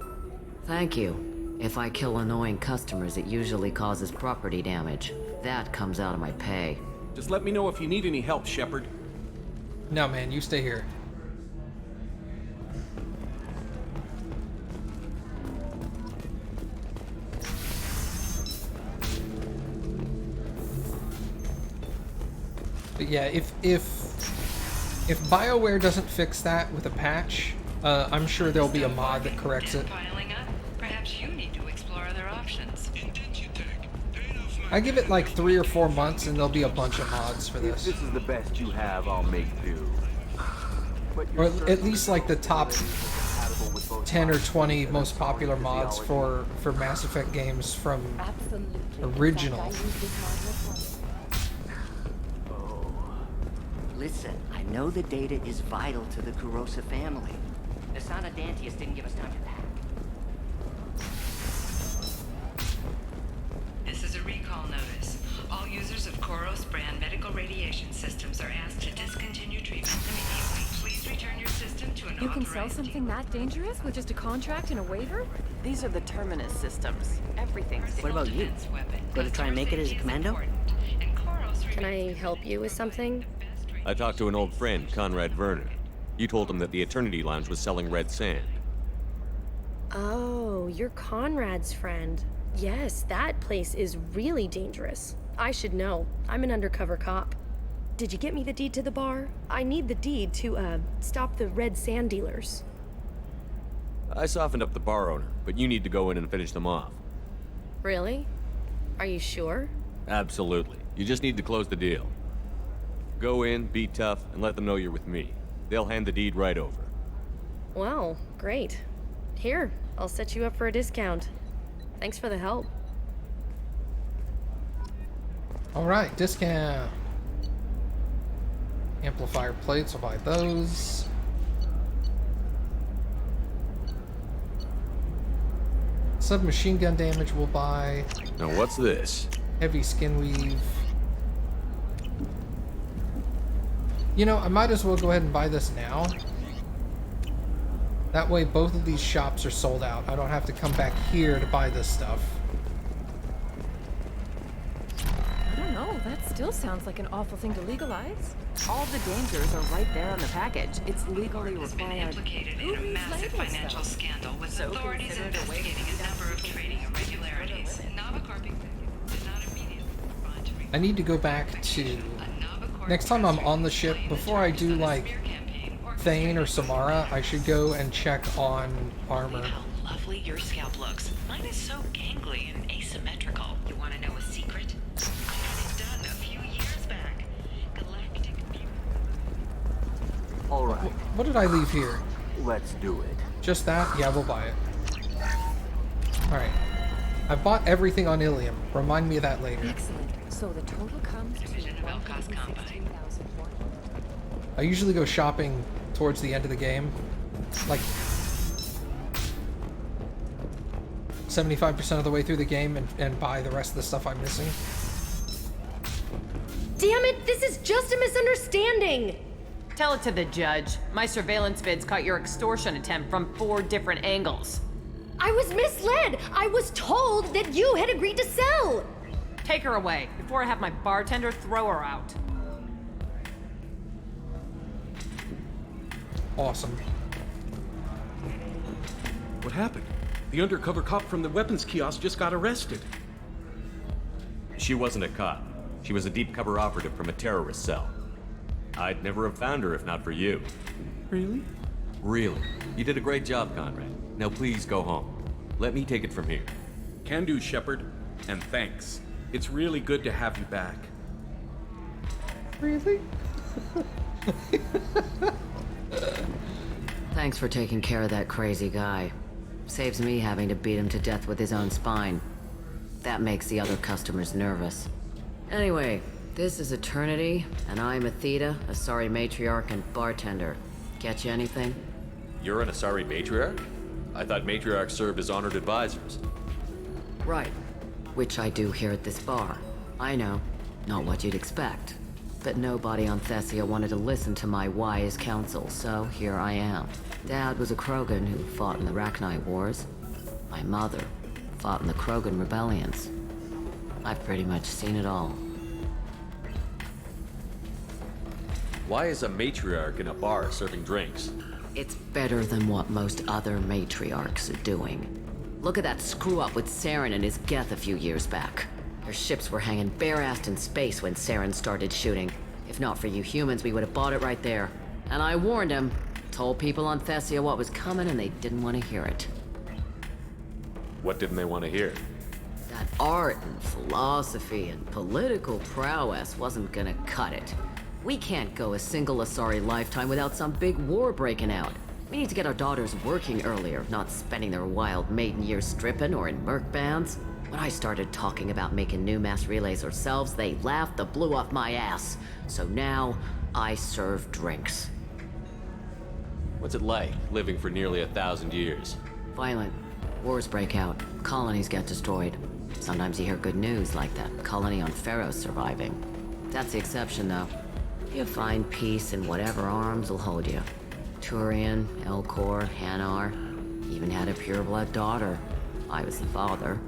Thank you. If I kill annoying customers, it usually causes property damage. That comes out of my pay. Just let me know if you need any help, Shepard. No, man, you stay here. But yeah, if BioWare doesn't fix that with a patch, I'm sure there'll be a mod that corrects it. Perhaps you need to explore other options. I give it like 3 or 4 months and there'll be a bunch of mods for this. If this is the best you have, I'll make do. Or at least like the top 10 or 20 most popular mods for Mass Effect games from original. Listen, I know the data is vital to the Kurosa family. The Sana Dantius didn't give us time to pack. This is a recall notice. All users of Koros brand medical radiation systems are asked to discontinue treatment immediately. Please return your system to an You can authorized sell something that dangerous with just a contract and a waiver? These are the Terminus systems. Everything's What about you? Gonna try and make it as a commando? Can I help you with something? I talked to an old friend, Conrad Werner. You told him that the Eternity Lounge was selling red sand. Oh, you're Conrad's friend. Yes, that place is really dangerous. I should know. I'm an undercover cop. Did you get me the deed to the bar? I need the deed to, stop the red sand dealers. I softened up the bar owner, but you need to go in and finish them off. Really? Are you sure? Absolutely. You just need to close the deal. Go in, be tough, and let them know you're with me. They'll hand the deed right over. Well, great. Here, I'll set you up for a discount. Thanks for the help. Alright, discount. Amplifier plates, I'll buy those. Submachine gun damage we'll buy. Now what's this? Heavy skin weave. You know, I might as well go ahead and buy this now. That way both of these shops are sold out. I don't have to come back here to buy this stuff. I don't know, that still sounds like an awful thing to legalize. All the dangers are right there on the package. It's legally required. Implicated in a massive financial scandal with authorities investigating a number of trading irregularities. Navacorp did not immediately respond to I need to go back to... Next time I'm on the ship, before I do like Thane or Samara, I should go and check on armor. How lovely your scalp looks. Mine is so gangly and asymmetrical. You want to know a secret? I had it done a few years back. Galactic beauty. All right. What did I leave here? Let's do it. Just that? Yeah, we'll buy it. Alright. I bought everything on Ilium. Remind me of that later. Excellent. So the total comes to 116,000. I usually go shopping towards the end of the game. Like 75% of the way through the game and buy the rest of the stuff I'm missing. Damn it, this is just a misunderstanding! Tell it to the judge. My surveillance vids caught your extortion attempt from 4 different angles. I was misled! I was told that you had agreed to sell! Take her away, before I have my bartender throw her out. Awesome. What happened? The undercover cop from the weapons kiosk just got arrested. She wasn't a cop. She was a deep cover operative from a terrorist cell. I'd never have found her if not for you. Really? Really. You did a great job, Conrad. Now please go home. Let me take it from here. Can do, Shepard. And thanks. It's really good to have you back. Really? Thanks for taking care of that crazy guy. Saves me having to beat him to death with his own spine. That makes the other customers nervous. Anyway, this is Eternity, and I'm Athena, Asari matriarch and bartender. Get you anything? You're an Asari matriarch? I thought matriarchs served as honored advisors. Right. Which I do here at this bar. I know. Not what you'd expect. But nobody on Thessia wanted to listen to my wise counsel, so here I am. Dad was a Krogan who fought in the Rachni Wars. My mother fought in the Krogan rebellions. I've pretty much seen it all. Why is a matriarch in a bar serving drinks? It's better than what most other matriarchs are doing. Look at that screw-up with Saren and his Geth a few years back. Their ships were hanging bare-assed in space when Saren started shooting. If not for you humans, we would have bought it right there. And I warned him. Told people on Thessia what was coming and they didn't want to hear it. What didn't they want to hear? That art and philosophy and political prowess wasn't gonna cut it. We can't go a single Asari lifetime without some big war breaking out. We need to get our daughters working earlier, not spending their wild maiden years stripping or in merc bands. When I started talking about making new mass relays ourselves, they laughed the blue off my ass. So now, I serve drinks. What's it like, living for nearly 1,000 years? Violent. Wars break out. Colonies get destroyed. Sometimes you hear good news, like that colony on Pharaoh surviving. That's the exception, though. You find peace in whatever arms will hold you. Turian, Elcor, Hanar. Even had a pureblood daughter. I was the father.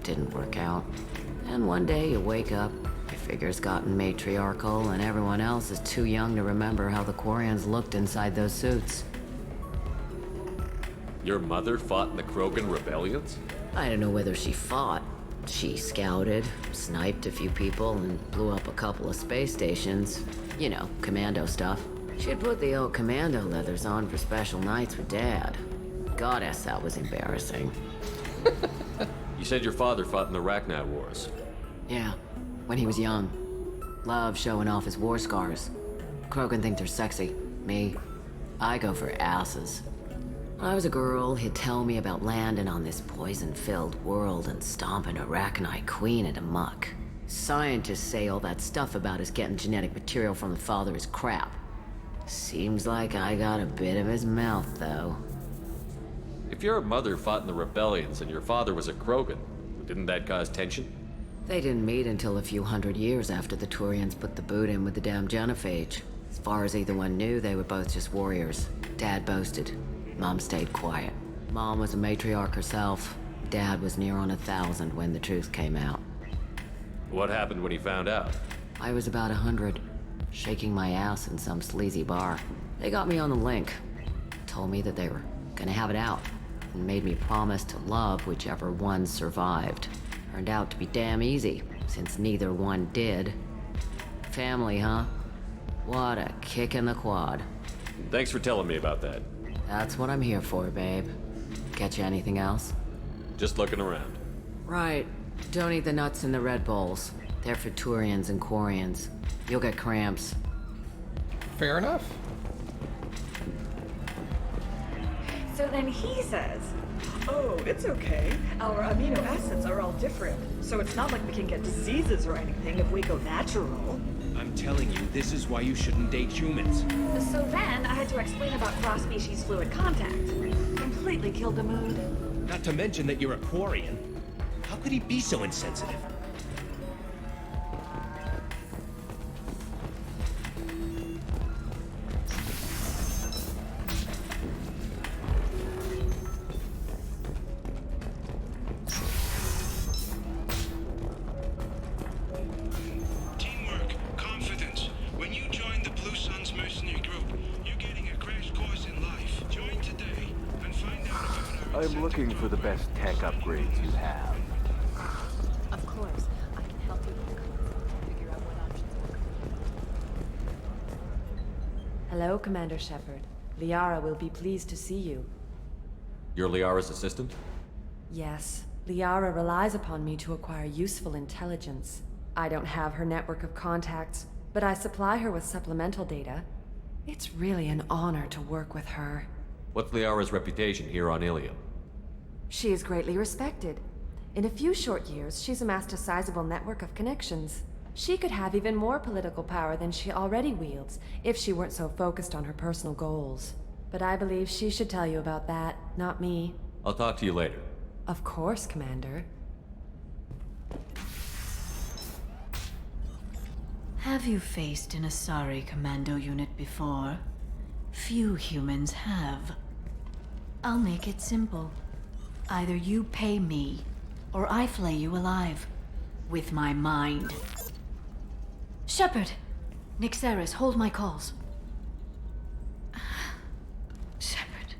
Didn't work out. And one day you wake up, your figure's gotten matriarchal, and everyone else is too young to remember how the Quarians looked inside those suits. Your mother fought in the Krogan rebellions? I don't know whether she fought. She scouted, sniped a few people, and blew up a couple of space stations. You know, commando stuff. She'd put the old commando leathers on for special nights with Dad. Goddess, that was embarrassing. You said your father fought in the Rachni Wars. Yeah, when he was young. Loved showing off his war scars. Krogan think they're sexy. Me, I go for asses. When I was a girl, he'd tell me about landing on this poison-filled world and stomping a Rachni queen into muck. Scientists say all that stuff about us getting genetic material from the father is crap. Seems like I got a bit of his mouth, though. If your mother fought in the rebellions and your father was a Krogan, didn't that cause tension? They didn't meet until a few hundred years after the Turians put the boot in with the damn genophage. As far as either one knew, they were both just warriors. Dad boasted. Mom stayed quiet. Mom was a matriarch herself. Dad was near on 1,000 when the truth came out. What happened when he found out? I was about 100, shaking my ass in some sleazy bar. They got me on the link. Told me that they were gonna have it out, and made me promise to love whichever one survived. Turned out to be damn easy, since neither one did. Family, huh? What a kick in the quad. Thanks for telling me about that. That's what I'm here for, babe. Get you anything else? Just looking around. Right. Don't eat the nuts in the Red Bowls. They're for Turians and Quarians. You'll get cramps. Fair enough. So then he says, oh, it's okay. Our amino acids are all different. So it's not like we can get diseases or anything if we go natural. I'm telling you, this is why you shouldn't date humans. So then I had to explain about cross-species fluid contact. Completely killed the mood. Not to mention that you're a Quarian. How could he be so insensitive? I'm looking for the best tech upgrades you have. Of course, I can help you figure out what options work. Hello, Commander Shepard. Liara will be pleased to see you. You're Liara's assistant? Yes, Liara relies upon me to acquire useful intelligence. I don't have her network of contacts, but I supply her with supplemental data. It's really an honor to work with her. What's Liara's reputation here on Ilium? She is greatly respected. In a few short years, she's amassed a sizable network of connections. She could have even more political power than she already wields if she weren't so focused on her personal goals. But I believe she should tell you about that, not me. I'll talk to you later. Of course, Commander. Have you faced an Asari commando unit before? Few humans have. I'll make it simple. Either you pay me, or I flay you alive. With my mind. Shepard! Nixeris, hold my calls. Shepard.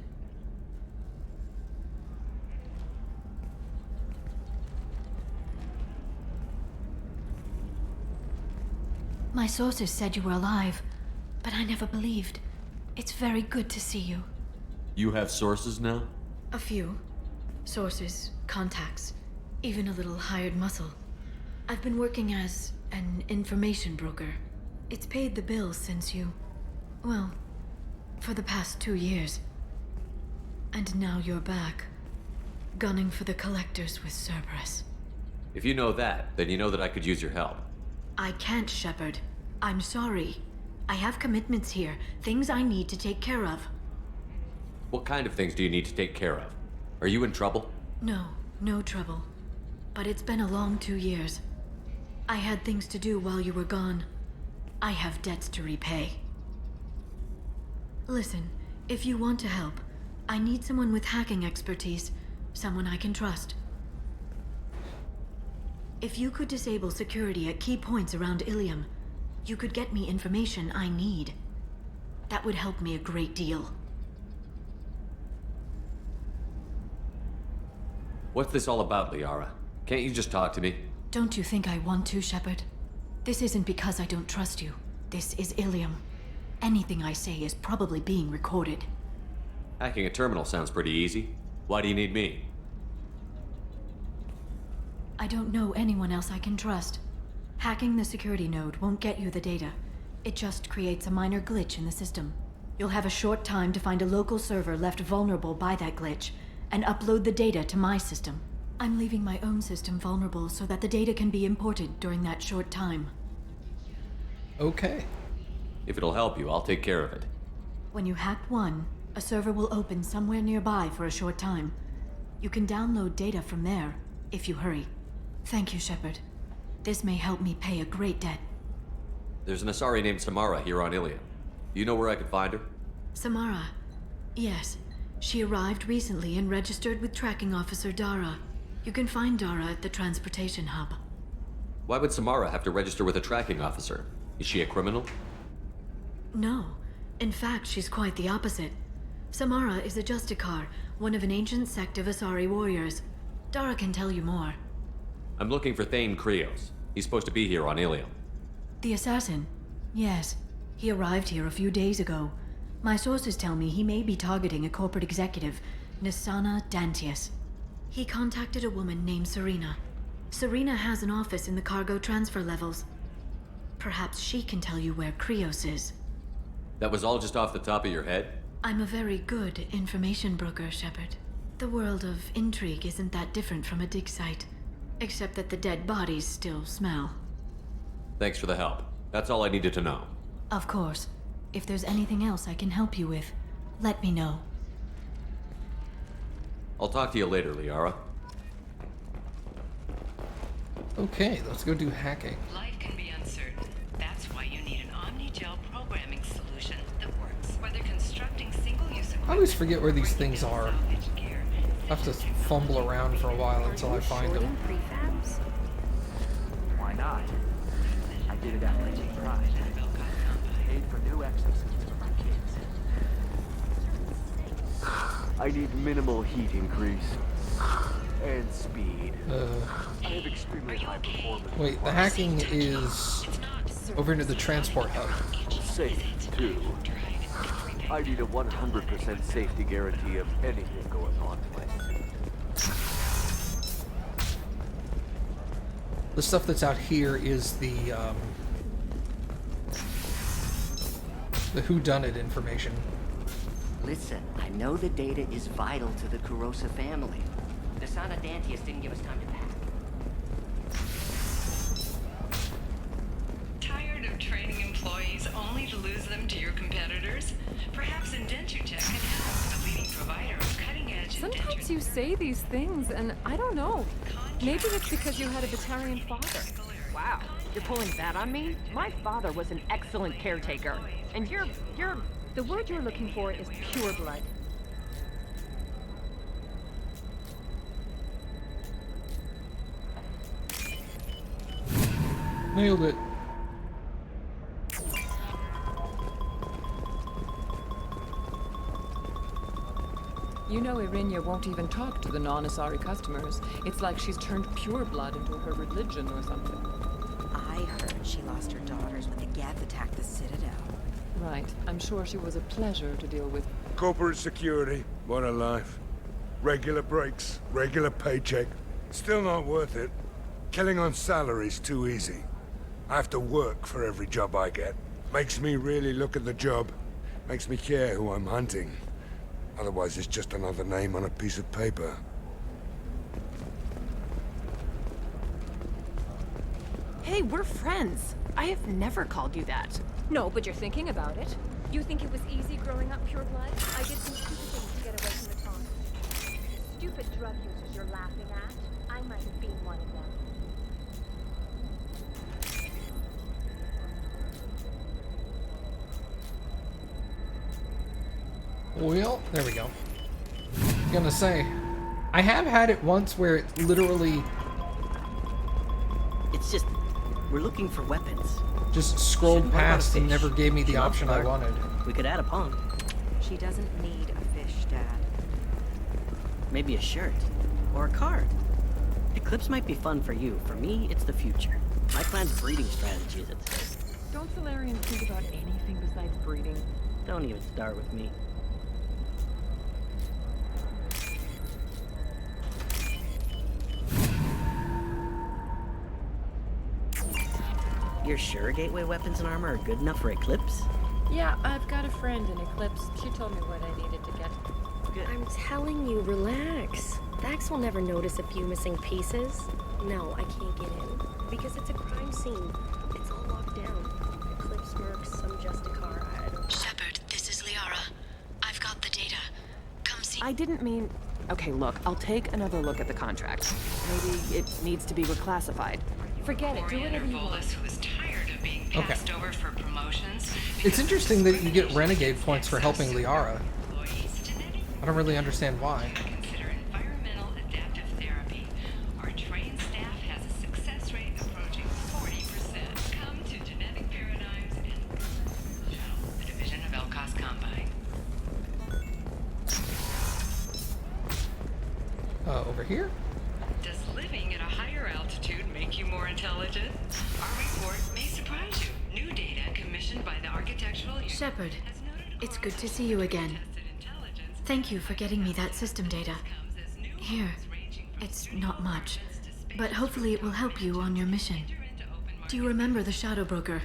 My sources said you were alive, but I never believed. It's very good to see you. You have sources now? A few. Sources, contacts, even a little hired muscle. I've been working as an information broker. It's paid the bills since you... well, for the past 2 years. And now you're back, gunning for the collectors with Cerberus. If you know that, then you know that I could use your help. I can't, Shepard. I'm sorry. I have commitments here, things I need to take care of. What kind of things do you need to take care of? Are you in trouble? No, no trouble. But it's been a long 2 years. I had things to do while you were gone. I have debts to repay. Listen, if you want to help, I need someone with hacking expertise, someone I can trust. If you could disable security at key points around Ilium, you could get me information I need. That would help me a great deal. What's this all about, Liara? Can't you just talk to me? Don't you think I want to, Shepard? This isn't because I don't trust you. This is Ilium. Anything I say is probably being recorded. Hacking a terminal sounds pretty easy. Why do you need me? I don't know anyone else I can trust. Hacking the security node won't get you the data. It just creates a minor glitch in the system. You'll have a short time to find a local server left vulnerable by that glitch, and upload the data to my system. I'm leaving my own system vulnerable so that the data can be imported during that short time. Okay. If it'll help you, I'll take care of it. When you hack one, a server will open somewhere nearby for a short time. You can download data from there, if you hurry. Thank you, Shepard. This may help me pay a great debt. There's an Asari named Samara here on Ilium. Do you know where I could find her? Samara. Yes. She arrived recently and registered with Tracking Officer Dara. You can find Dara at the transportation hub. Why would Samara have to register with a tracking officer? Is she a criminal? No. In fact, she's quite the opposite. Samara is a Justicar, one of an ancient sect of Asari warriors. Dara can tell you more. I'm looking for Thane Krios. He's supposed to be here on Ilium. The assassin? Yes. He arrived here a few days ago. My sources tell me he may be targeting a corporate executive, Nisana Dantius. He contacted a woman named Serena. Serena has an office in the cargo transfer levels. Perhaps she can tell you where Krios is. That was all just off the top of your head? I'm a very good information broker, Shepard. The world of intrigue isn't that different from a dig site, except that the dead bodies still smell. Thanks for the help. That's all I needed to know. Of course. If there's anything else I can help you with, let me know. I'll talk to you later, Liara. Okay, let's go do hacking. Life can be uncertain. That's why you need an omni-gel programming solution that works. Whether constructing single-use equipment... I always forget where these things are. I have to fumble around for a while until I find them. Prefabs? Why not? I did it at my own price. Paid for new exosuits for my kids. I need minimal heat increase. And speed. I have extremely high performance. Wait, the hacking is over into the transport hub. Safe, too. I need a 100% safety guarantee of anything going on. The stuff that's out here is the whodunit information. Listen, I know the data is vital to the Kurosa family. The Sana Dantius didn't give us time to pack. lose them to your competitors? Perhaps Infiltrator can help, a leading provider of cutting-edge Sometimes you say these things, and I don't know. Maybe it's because you had a Batarian father. Wow, you're pulling that on me? My father was an excellent caretaker. And you're... The word you're looking for is pure blood. Nailed it. You know Irinia won't even talk to the non-Asari customers. It's like she's turned pure blood into her religion or something. I heard she lost her daughters when the Geth attacked the Citadel. Right. I'm sure she was a pleasure to deal with. Corporate security. What a life. Regular breaks, regular paycheck. Still not worth it. Killing on salary's too easy. I have to work for every job I get. Makes me really look at the job. Makes me care who I'm hunting. Otherwise, it's just another name on a piece of paper. Hey, we're friends. I have never called you that. No, but you're thinking about it. You think it was easy growing up pure blood? I did some stupid things to get away from the con. Stupid drug users you're laughing at? I might have been one of them. Well, there we go. I was gonna say, I have had it once where it literally... It's just, we're looking for weapons. just scrolled past and never gave me the option I wanted. We could add a pond. She doesn't need a fish, Dad. Maybe a shirt. Or a card. Eclipse might be fun for you. For me, it's the future. My clan's breeding strategy is at stake. Don't Solarians think about anything besides breeding? Don't even start with me. You're sure gateway weapons and armor are good enough for Eclipse? Yeah, I've got a friend in Eclipse. She told me what I needed to get. Good. I'm telling you, relax. Vax will never notice a few missing pieces. No, I can't get in. Because it's a crime scene. It's all locked down. Eclipse mercs, some Justicar, I don't... Shepard, this is Liara. I've got the data. Come see... I didn't mean... Okay, look, I'll take another look at the contract. Maybe it needs to be reclassified. Forget it, do whatever you want. Who is tired of being passed over for promotions. It's interesting that you get renegade points for helping Liara. I don't really understand why. Consider environmental adaptive therapy. Our trained staff has a success rate approaching 40%. Come to Genetic Paradigms and the division of Elcos Combine. Over here? Does living at a higher altitude make you more intelligent? Our report may surprise you. New data commissioned by the Architectural Union. Shepard, it's good to see you again. Thank you for getting me that system data. Here, it's not much, but hopefully it will help you on your mission. Do you remember the Shadow Broker?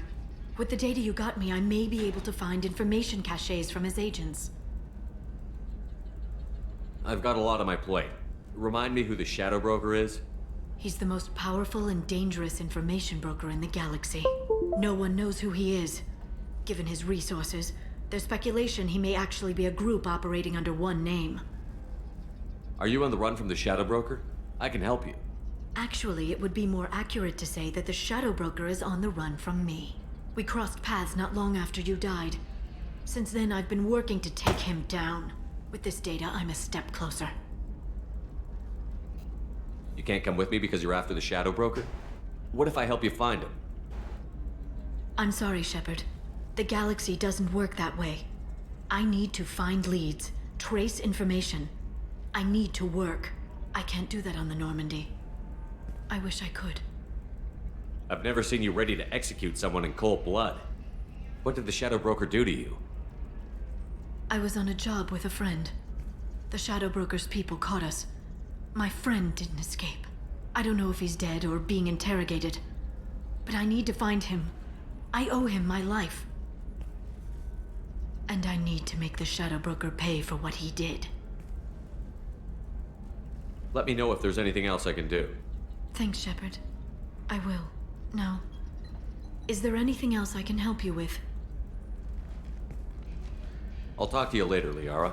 With the data you got me, I may be able to find information caches from his agents. I've got a lot on my plate. Remind me who the Shadow Broker is? He's the most powerful and dangerous information broker in the galaxy. No one knows who he is. Given his resources, there's speculation he may actually be a group operating under one name. Are you on the run from the Shadow Broker? I can help you. Actually, it would be more accurate to say that the Shadow Broker is on the run from me. We crossed paths not long after you died. Since then, I've been working to take him down. With this data, I'm a step closer. You can't come with me because you're after the Shadow Broker? What if I help you find him? I'm sorry, Shepard. The galaxy doesn't work that way. I need to find leads, trace information. I need to work. I can't do that on the Normandy. I wish I could. I've never seen you ready to execute someone in cold blood. What did the Shadow Broker do to you? I was on a job with a friend. The Shadow Broker's people caught us. My friend didn't escape. I don't know if he's dead or being interrogated. But I need to find him. I owe him my life. And I need to make the Shadow Broker pay for what he did. Let me know if there's anything else I can do. Thanks, Shepard. I will. Now, is there anything else I can help you with? I'll talk to you later, Liara.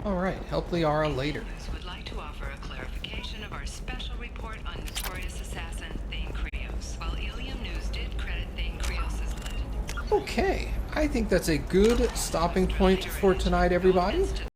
Alright, help Liara later. Would like to offer a clarification of our special report on notorious assassin Thane Krios. While Ilium News did credit Thane Krios' legend. Okay, I think that's a good stopping point for tonight, everybody.